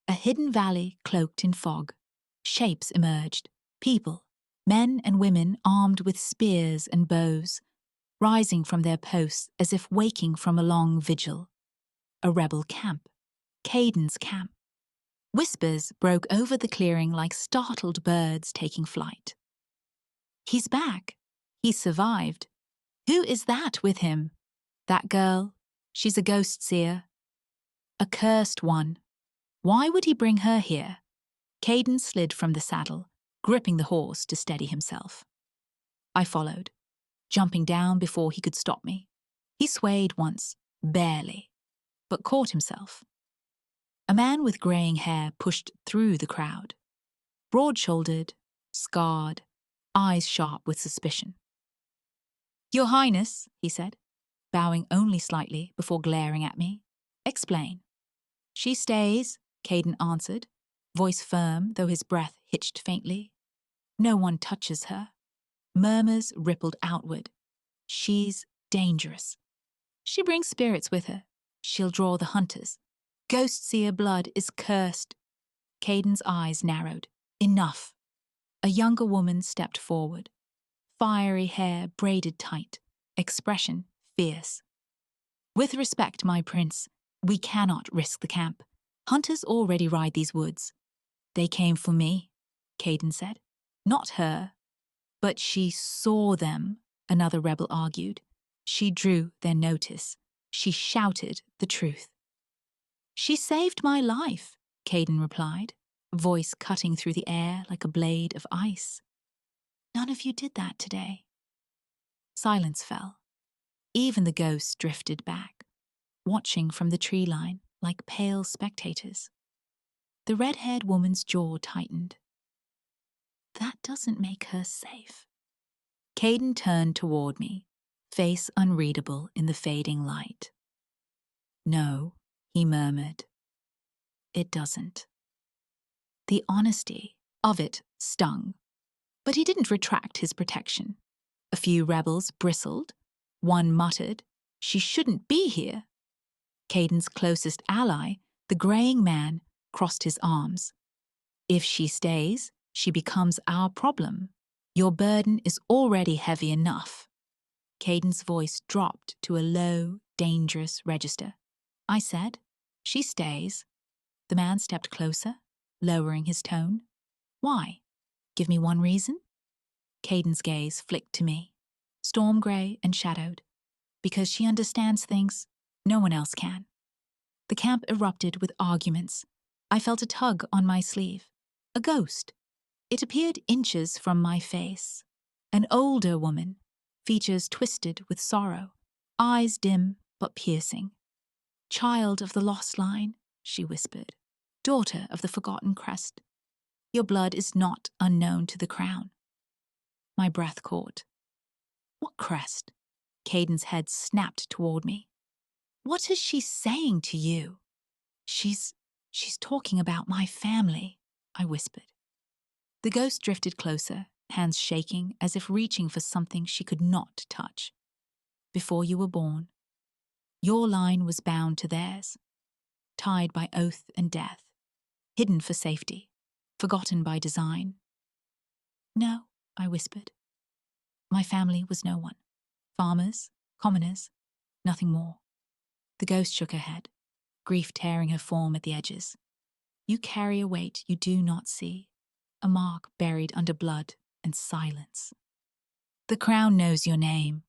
A hidden valley cloaked in fog. Shapes emerged, people, men and women armed with spears and bows, rising from their posts as if waking from a long vigil. A rebel camp. Caden's camp. Whispers broke over the clearing like startled birds taking flight. He's back. He survived. Who is that with him? That girl. She's a ghost seer. A cursed one. Why would he bring her here? Caden slid from the saddle, gripping the horse to steady himself. I followed, jumping down before he could stop me. He swayed once, barely, but caught himself. A man with graying hair pushed through the crowd. Broad-shouldered, scarred, eyes sharp with suspicion. "Your Highness," he said, bowing only slightly before glaring at me. "Explain." "She stays," Caden answered, voice firm though his breath hitched faintly. "No one touches her." Murmurs rippled outward. "She's dangerous. She brings spirits with her. She'll draw the hunters. Ghost seer blood is cursed." Caden's eyes narrowed. Enough. A younger woman stepped forward. Fiery hair braided tight, expression fierce. "With respect, my prince, we cannot risk the camp. Hunters already ride these woods." "They came for me," Caden said. "Not her." "But she saw them," another rebel argued. "She drew their notice. She shouted the truth." "She saved my life," Caden replied, voice cutting through the air like a blade of ice. "None of you did that today." Silence fell. Even the ghosts drifted back, watching from the tree line like pale spectators. The red-haired woman's jaw tightened. "That doesn't make her safe." Caden turned toward me, face unreadable in the fading light. "No," he murmured. "It doesn't." The honesty of it stung, but he didn't retract his protection. A few rebels bristled. One muttered, "She shouldn't be here." Caden's closest ally, the graying man, crossed his arms. "If she stays, she becomes our problem. Your burden is already heavy enough." Caden's voice dropped to a low, dangerous register. I said, "She stays." The man stepped closer, lowering his tone. "Why? Give me one reason?" Caden's gaze flicked to me, storm grey and shadowed. "Because she understands things no one else can." The camp erupted with arguments. I felt a tug on my sleeve. A ghost. It appeared inches from my face. An older woman, features twisted with sorrow, eyes dim but piercing. "Child of the lost line," she whispered. "Daughter of the forgotten crest. Your blood is not unknown to the crown." My breath caught. "What crest?" Caden's head snapped toward me. "What is she saying to you?" She's talking about my family," I whispered. The ghost drifted closer, hands shaking as if reaching for something she could not touch. "Before you were born, your line was bound to theirs, tied by oath and death. hidden for safety, forgotten by design. No, I whispered. My family was no one. Farmers, commoners, nothing more. The ghost shook her head, grief tearing her form at the edges. You carry a weight you do not see, a mark buried under blood and silence. The crown knows your name.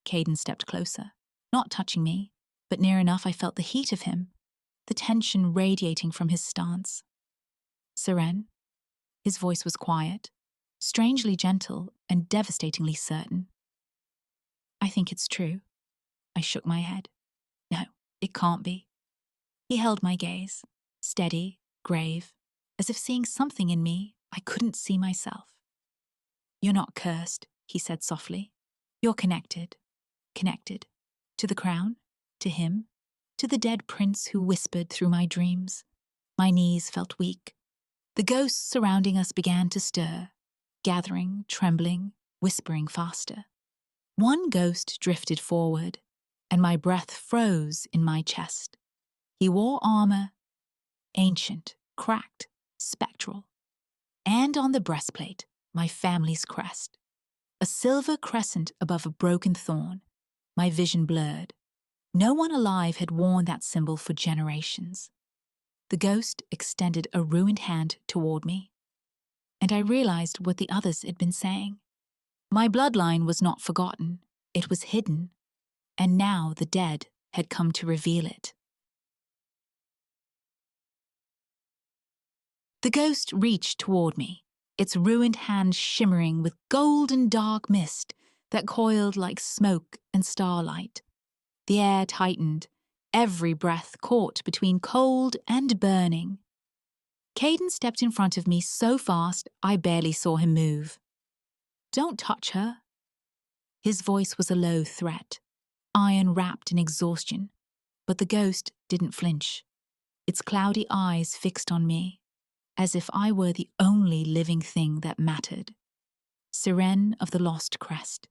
Caden stepped closer, not touching me, but near enough I felt the heat of him, the tension radiating from his stance. Seren? His voice was quiet, strangely gentle and devastatingly certain. I think it's true. I shook my head. No, it can't be. He held my gaze, steady, grave, as if seeing something in me I couldn't see myself. You're not cursed, he said softly. You're connected. Connected. To the crown, to him, to the dead prince who whispered through my dreams. My knees felt weak. The ghosts surrounding us began to stir, gathering, trembling, whispering faster. One ghost drifted forward, and my breath froze in my chest. He wore armor, ancient, cracked, spectral. And on the breastplate, my family's crest. A silver crescent above a broken thorn, my vision blurred. No one alive had worn that symbol for generations. The ghost extended a ruined hand toward me, and I realized what the others had been saying. My bloodline was not forgotten, it was hidden, and now the dead had come to reveal it. The ghost reached toward me, its ruined hand shimmering with golden dark mist that coiled like smoke and starlight. The air tightened, every breath caught between cold and burning. Caden stepped in front of me so fast I barely saw him move. Don't touch her. His voice was a low threat, iron wrapped in exhaustion, but the ghost didn't flinch, its cloudy eyes fixed on me, as if I were the only living thing that mattered. Seren of the lost crest.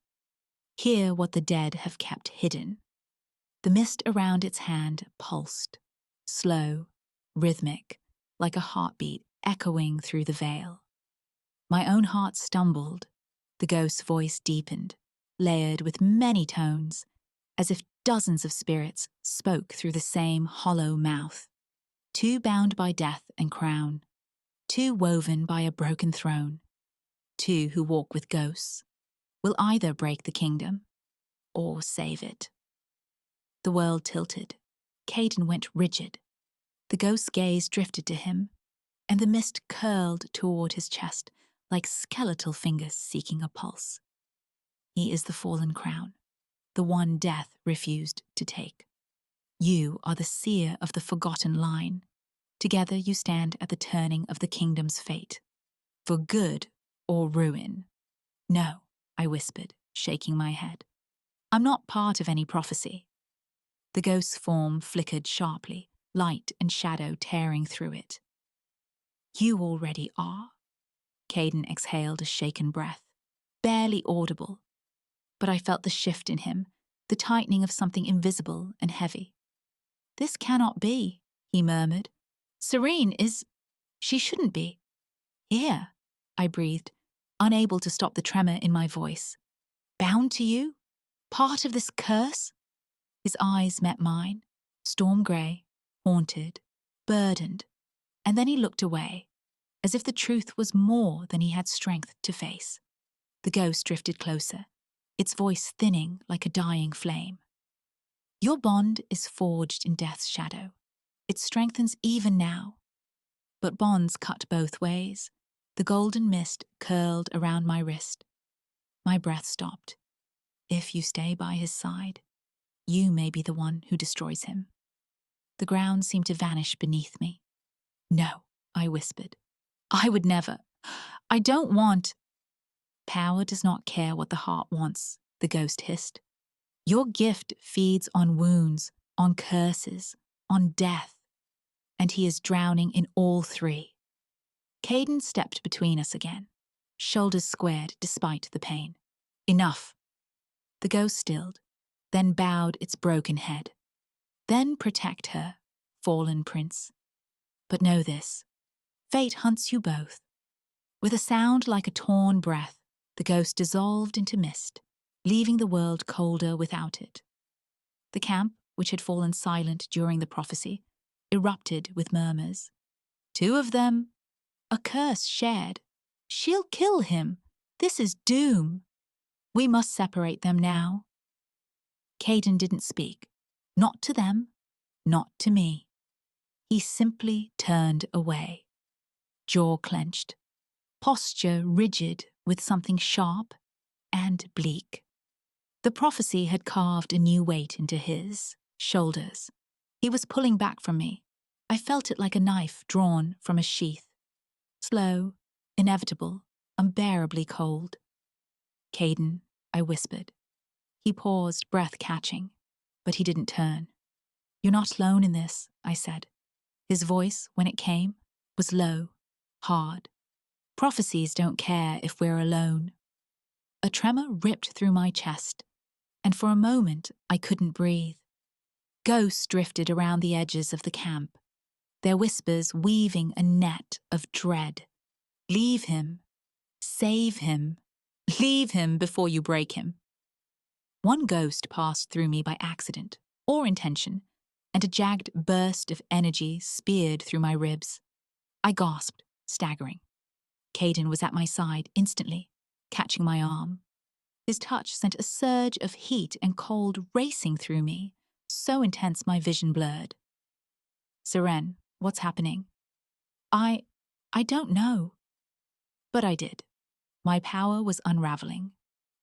Hear what the dead have kept hidden. The mist around its hand pulsed, slow, rhythmic, like a heartbeat echoing through the veil. My own heart stumbled. The ghost's voice deepened, layered with many tones, as if dozens of spirits spoke through the same hollow mouth. Two bound by death and crown, two woven by a broken throne, two who walk with ghosts, will either break the kingdom or save it. The world tilted. Caden went rigid. The ghost's gaze drifted to him, and the mist curled toward his chest like skeletal fingers seeking a pulse. He is the fallen crown, the one death refused to take. You are the seer of the forgotten line. Together you stand at the turning of the kingdom's fate, for good or ruin. No, I whispered, shaking my head. I'm not part of any prophecy. The ghost's form flickered sharply, light and shadow tearing through it. You already are. Caden exhaled a shaken breath, barely audible. But I felt the shift in him, the tightening of something invisible and heavy. This cannot be, he murmured. Seren is... She shouldn't be. Here, I breathed, unable to stop the tremor in my voice. Bound to you? Part of this curse? His eyes met mine, storm grey, haunted, burdened, and then he looked away, as if the truth was more than he had strength to face. The ghost drifted closer, its voice thinning like a dying flame. Your bond is forged in death's shadow. It strengthens even now. But bonds cut both ways. The golden mist curled around my wrist. My breath stopped. If you stay by his side, you may be the one who destroys him. The ground seemed to vanish beneath me. No, I whispered. I would never. I don't want. Power does not care what the heart wants, the ghost hissed. Your gift feeds on wounds, on curses, on death, and he is drowning in all three. Caden stepped between us again, shoulders squared despite the pain. Enough. The ghost stilled, then bowed its broken head. Then protect her, fallen prince. But know this, Fate hunts you both. With a sound like a torn breath, the ghost dissolved into mist, leaving the world colder without it. The camp, which had fallen silent during the prophecy, erupted with murmurs. Two of them, a curse shared. She'll kill him. This is doom. We must separate them now. Caden didn't speak. Not to them, not to me. He simply turned away. Jaw clenched. Posture rigid with something sharp and bleak. The prophecy had carved a new weight into his shoulders. He was pulling back from me. I felt it like a knife drawn from a sheath. Slow, inevitable, unbearably cold. Caden, I whispered. He paused, breath catching, but he didn't turn. You're not alone in this, I said. His voice, when it came, was low, hard. Prophecies don't care if we're alone. A tremor ripped through my chest, and for a moment I couldn't breathe. Ghosts drifted around the edges of the camp, their whispers weaving a net of dread. Leave him. Save him. Leave him before you break him. One ghost passed through me by accident, or intention, and a jagged burst of energy speared through my ribs. I gasped, staggering. Caden was at my side instantly, catching my arm. His touch sent a surge of heat and cold racing through me, so intense my vision blurred. Seren, what's happening? I don't know. But I did. My power was unraveling.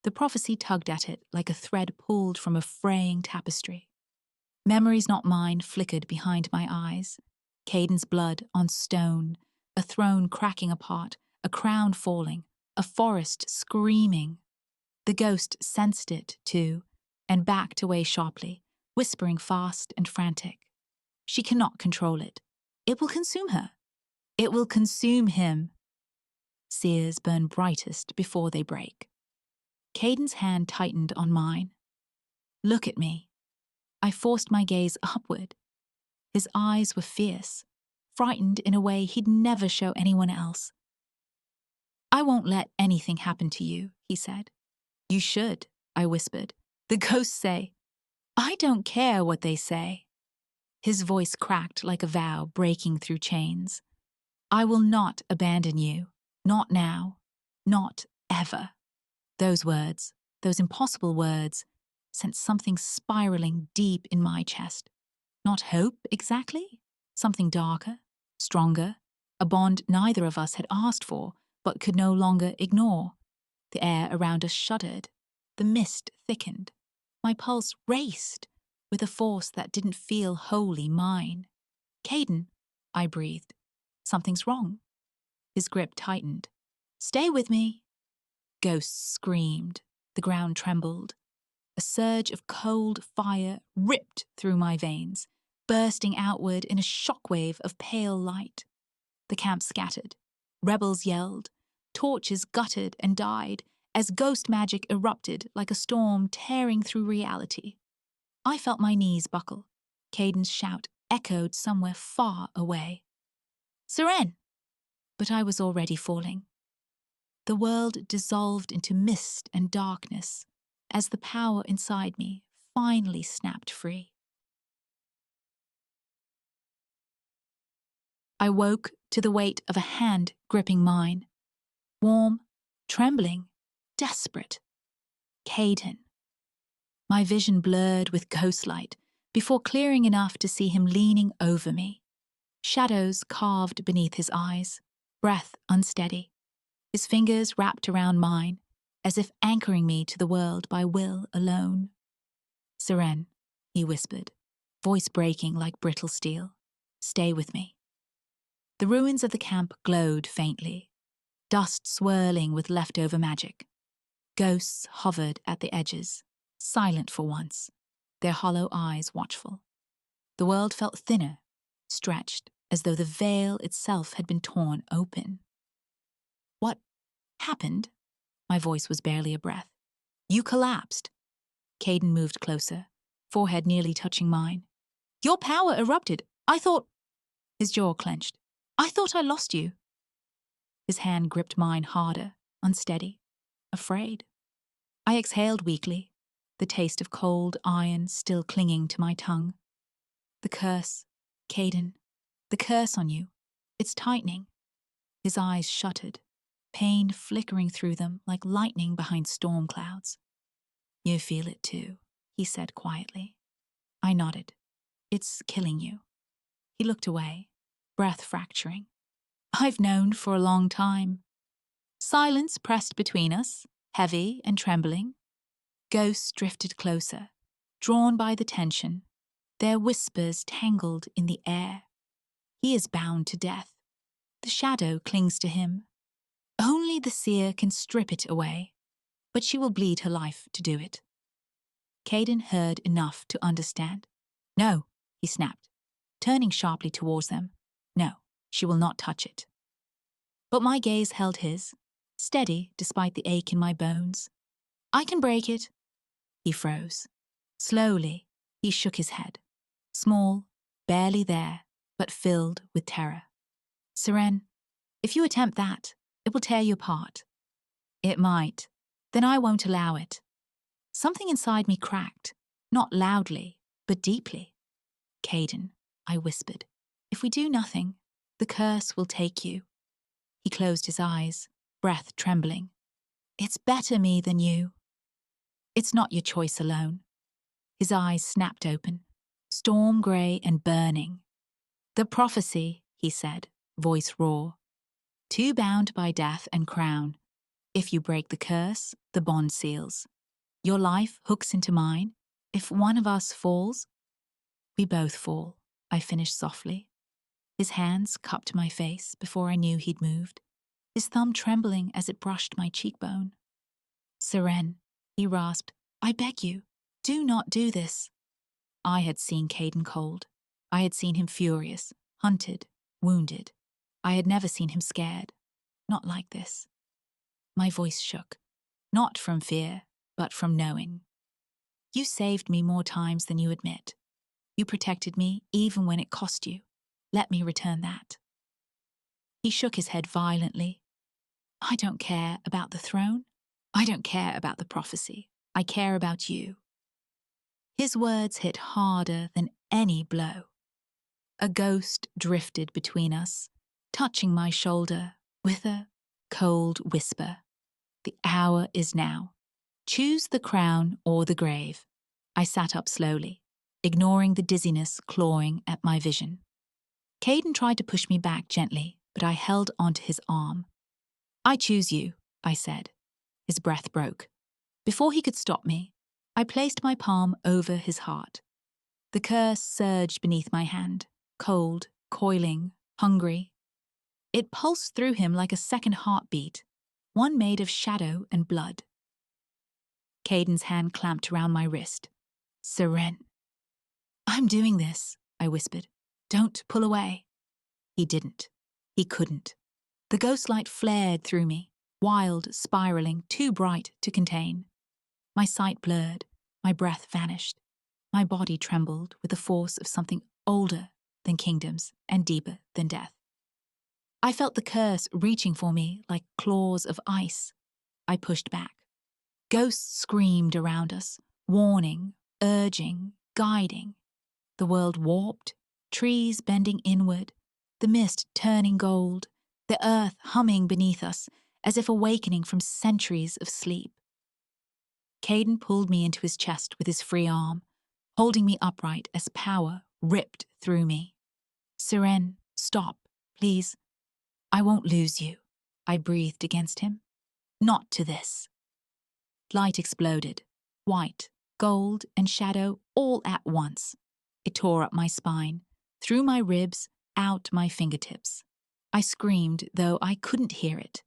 The prophecy tugged at it like a thread pulled from a fraying tapestry. Memories not mine flickered behind my eyes. Caden's blood on stone, a throne cracking apart, a crown falling, a forest screaming. The ghost sensed it, too, and backed away sharply, whispering fast and frantic. She cannot control it. It will consume her. It will consume him. Sears burn brightest before they break. Caden's hand tightened on mine. Look at me. I forced my gaze upward. His eyes were fierce, frightened in a way he'd never show anyone else. I won't let anything happen to you, he said. You should, I whispered. The ghosts say. I don't care what they say. His voice cracked like a vow breaking through chains. I will not abandon you. Not now. Not ever. Those words, those impossible words, sent something spiraling deep in my chest. Not hope, exactly. Something darker, stronger, a bond neither of us had asked for, but could no longer ignore. The air around us shuddered. The mist thickened. My pulse raced with a force that didn't feel wholly mine. Caden, I breathed. Something's wrong. His grip tightened. Stay with me. Ghosts screamed. The ground trembled. A surge of cold fire ripped through my veins, bursting outward in a shockwave of pale light. The camp scattered. Rebels yelled. Torches guttered and died as ghost magic erupted like a storm tearing through reality. I felt my knees buckle. Caden's shout echoed somewhere far away. Seren! But I was already falling. The world dissolved into mist and darkness as the power inside me finally snapped free. I woke to the weight of a hand gripping mine. Warm, trembling, desperate. Caden. My vision blurred with ghostlight before clearing enough to see him leaning over me. Shadows carved beneath his eyes, breath unsteady. His fingers wrapped around mine, as if anchoring me to the world by will alone. Seren, he whispered, voice breaking like brittle steel. Stay with me. The ruins of the camp glowed faintly, dust swirling with leftover magic. Ghosts hovered at the edges, silent for once, their hollow eyes watchful. The world felt thinner, stretched, as though the veil itself had been torn open. What happened? My voice was barely a breath. You collapsed. Caden moved closer, forehead nearly touching mine. Your power erupted. I thought... His jaw clenched. I thought I lost you. His hand gripped mine harder, unsteady, afraid. I exhaled weakly, the taste of cold iron still clinging to my tongue. The curse, Caden, the curse on you. It's tightening. His eyes shuttered, pain flickering through them like lightning behind storm clouds. You feel it too, he said quietly. I nodded. It's killing you. He looked away, breath fracturing. I've known for a long time. Silence pressed between us, heavy and trembling. Ghosts drifted closer, drawn by the tension, their whispers tangled in the air. He is bound to death. The shadow clings to him. Only the seer can strip it away, but she will bleed her life to do it. Caden heard enough to understand. No, he snapped, turning sharply towards them. No, she will not touch it. But my gaze held his, steady despite the ache in my bones. I can break it. He froze. Slowly, he shook his head. Small, barely there, but filled with terror. Seren, if you attempt that, it will tear you apart. It might. Then I won't allow it. Something inside me cracked, not loudly, but deeply. Caden, I whispered, if we do nothing, the curse will take you. He closed his eyes, breath trembling. It's better me than you. It's not your choice alone. His eyes snapped open, storm grey and burning. The prophecy, he said, voice raw. Two bound by death and crown. If you break the curse, the bond seals. Your life hooks into mine. If one of us falls, we both fall, I finished softly. His hands cupped my face before I knew he'd moved, his thumb trembling as it brushed my cheekbone. Seren, he rasped, I beg you, do not do this. I had seen Caden cold. I had seen him furious, hunted, wounded. I had never seen him scared. Not like this. My voice shook, not from fear, but from knowing. You saved me more times than you admit. You protected me even when it cost you. Let me return that. He shook his head violently. I don't care about the throne. I don't care about the prophecy. I care about you. His words hit harder than any blow. A ghost drifted between us, touching my shoulder with a cold whisper. The hour is now. Choose the crown or the grave. I sat up slowly, ignoring the dizziness clawing at my vision. Caden tried to push me back gently, but I held onto his arm. I choose you, I said. His breath broke. Before he could stop me, I placed my palm over his heart. The curse surged beneath my hand, cold, coiling, hungry. It pulsed through him like a second heartbeat, one made of shadow and blood. Caden's hand clamped around my wrist. Seren. I'm doing this, I whispered. Don't pull away. He didn't. He couldn't. The ghost light flared through me, wild, spiraling, too bright to contain. My sight blurred, my breath vanished. My body trembled with the force of something older than kingdoms and deeper than death. I felt the curse reaching for me like claws of ice. I pushed back. Ghosts screamed around us, warning, urging, guiding. The world warped, trees bending inward, the mist turning gold, the earth humming beneath us as if awakening from centuries of sleep. Caden pulled me into his chest with his free arm, holding me upright as power ripped through me. Seren, stop, please. I won't lose you, I breathed against him. Not to this. Light exploded, white, gold, and shadow all at once. It tore up my spine, through my ribs, out my fingertips. I screamed, though I couldn't hear it.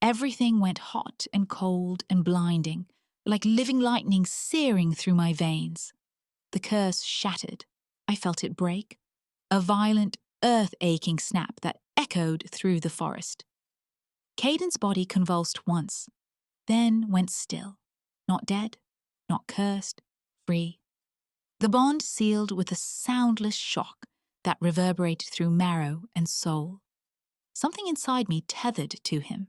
Everything went hot and cold and blinding, like living lightning searing through my veins. The curse shattered. I felt it break, a violent, earth-aching snap that echoed through the forest. Caden's body convulsed once, then went still. Not dead, not cursed, free. The bond sealed with a soundless shock that reverberated through marrow and soul. Something inside me tethered to him,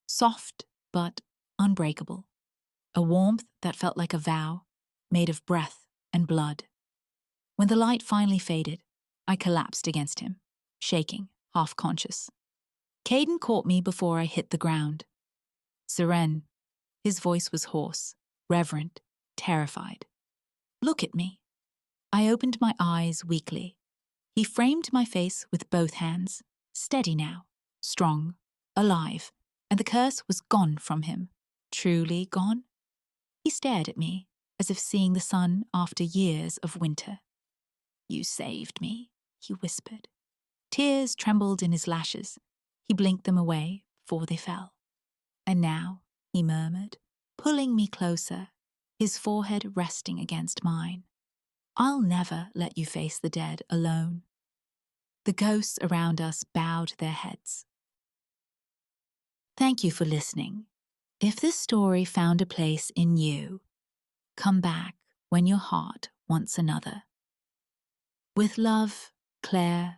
soft but unbreakable. A warmth that felt like a vow, made of breath and blood. When the light finally faded, I collapsed against him, shaking, half-conscious. Caden caught me before I hit the ground. Seren. His voice was hoarse, reverent, terrified. Look at me. I opened my eyes weakly. He framed my face with both hands, steady now, strong, alive, and the curse was gone from him. Truly gone? He stared at me, as if seeing the sun after years of winter. You saved me, he whispered. Tears trembled in his lashes. He blinked them away before they fell. And now, he murmured, pulling me closer, his forehead resting against mine. I'll never let you face the dead alone. The ghosts around us bowed their heads. Thank you for listening. If this story found a place in you, come back when your heart wants another. With love, Claire,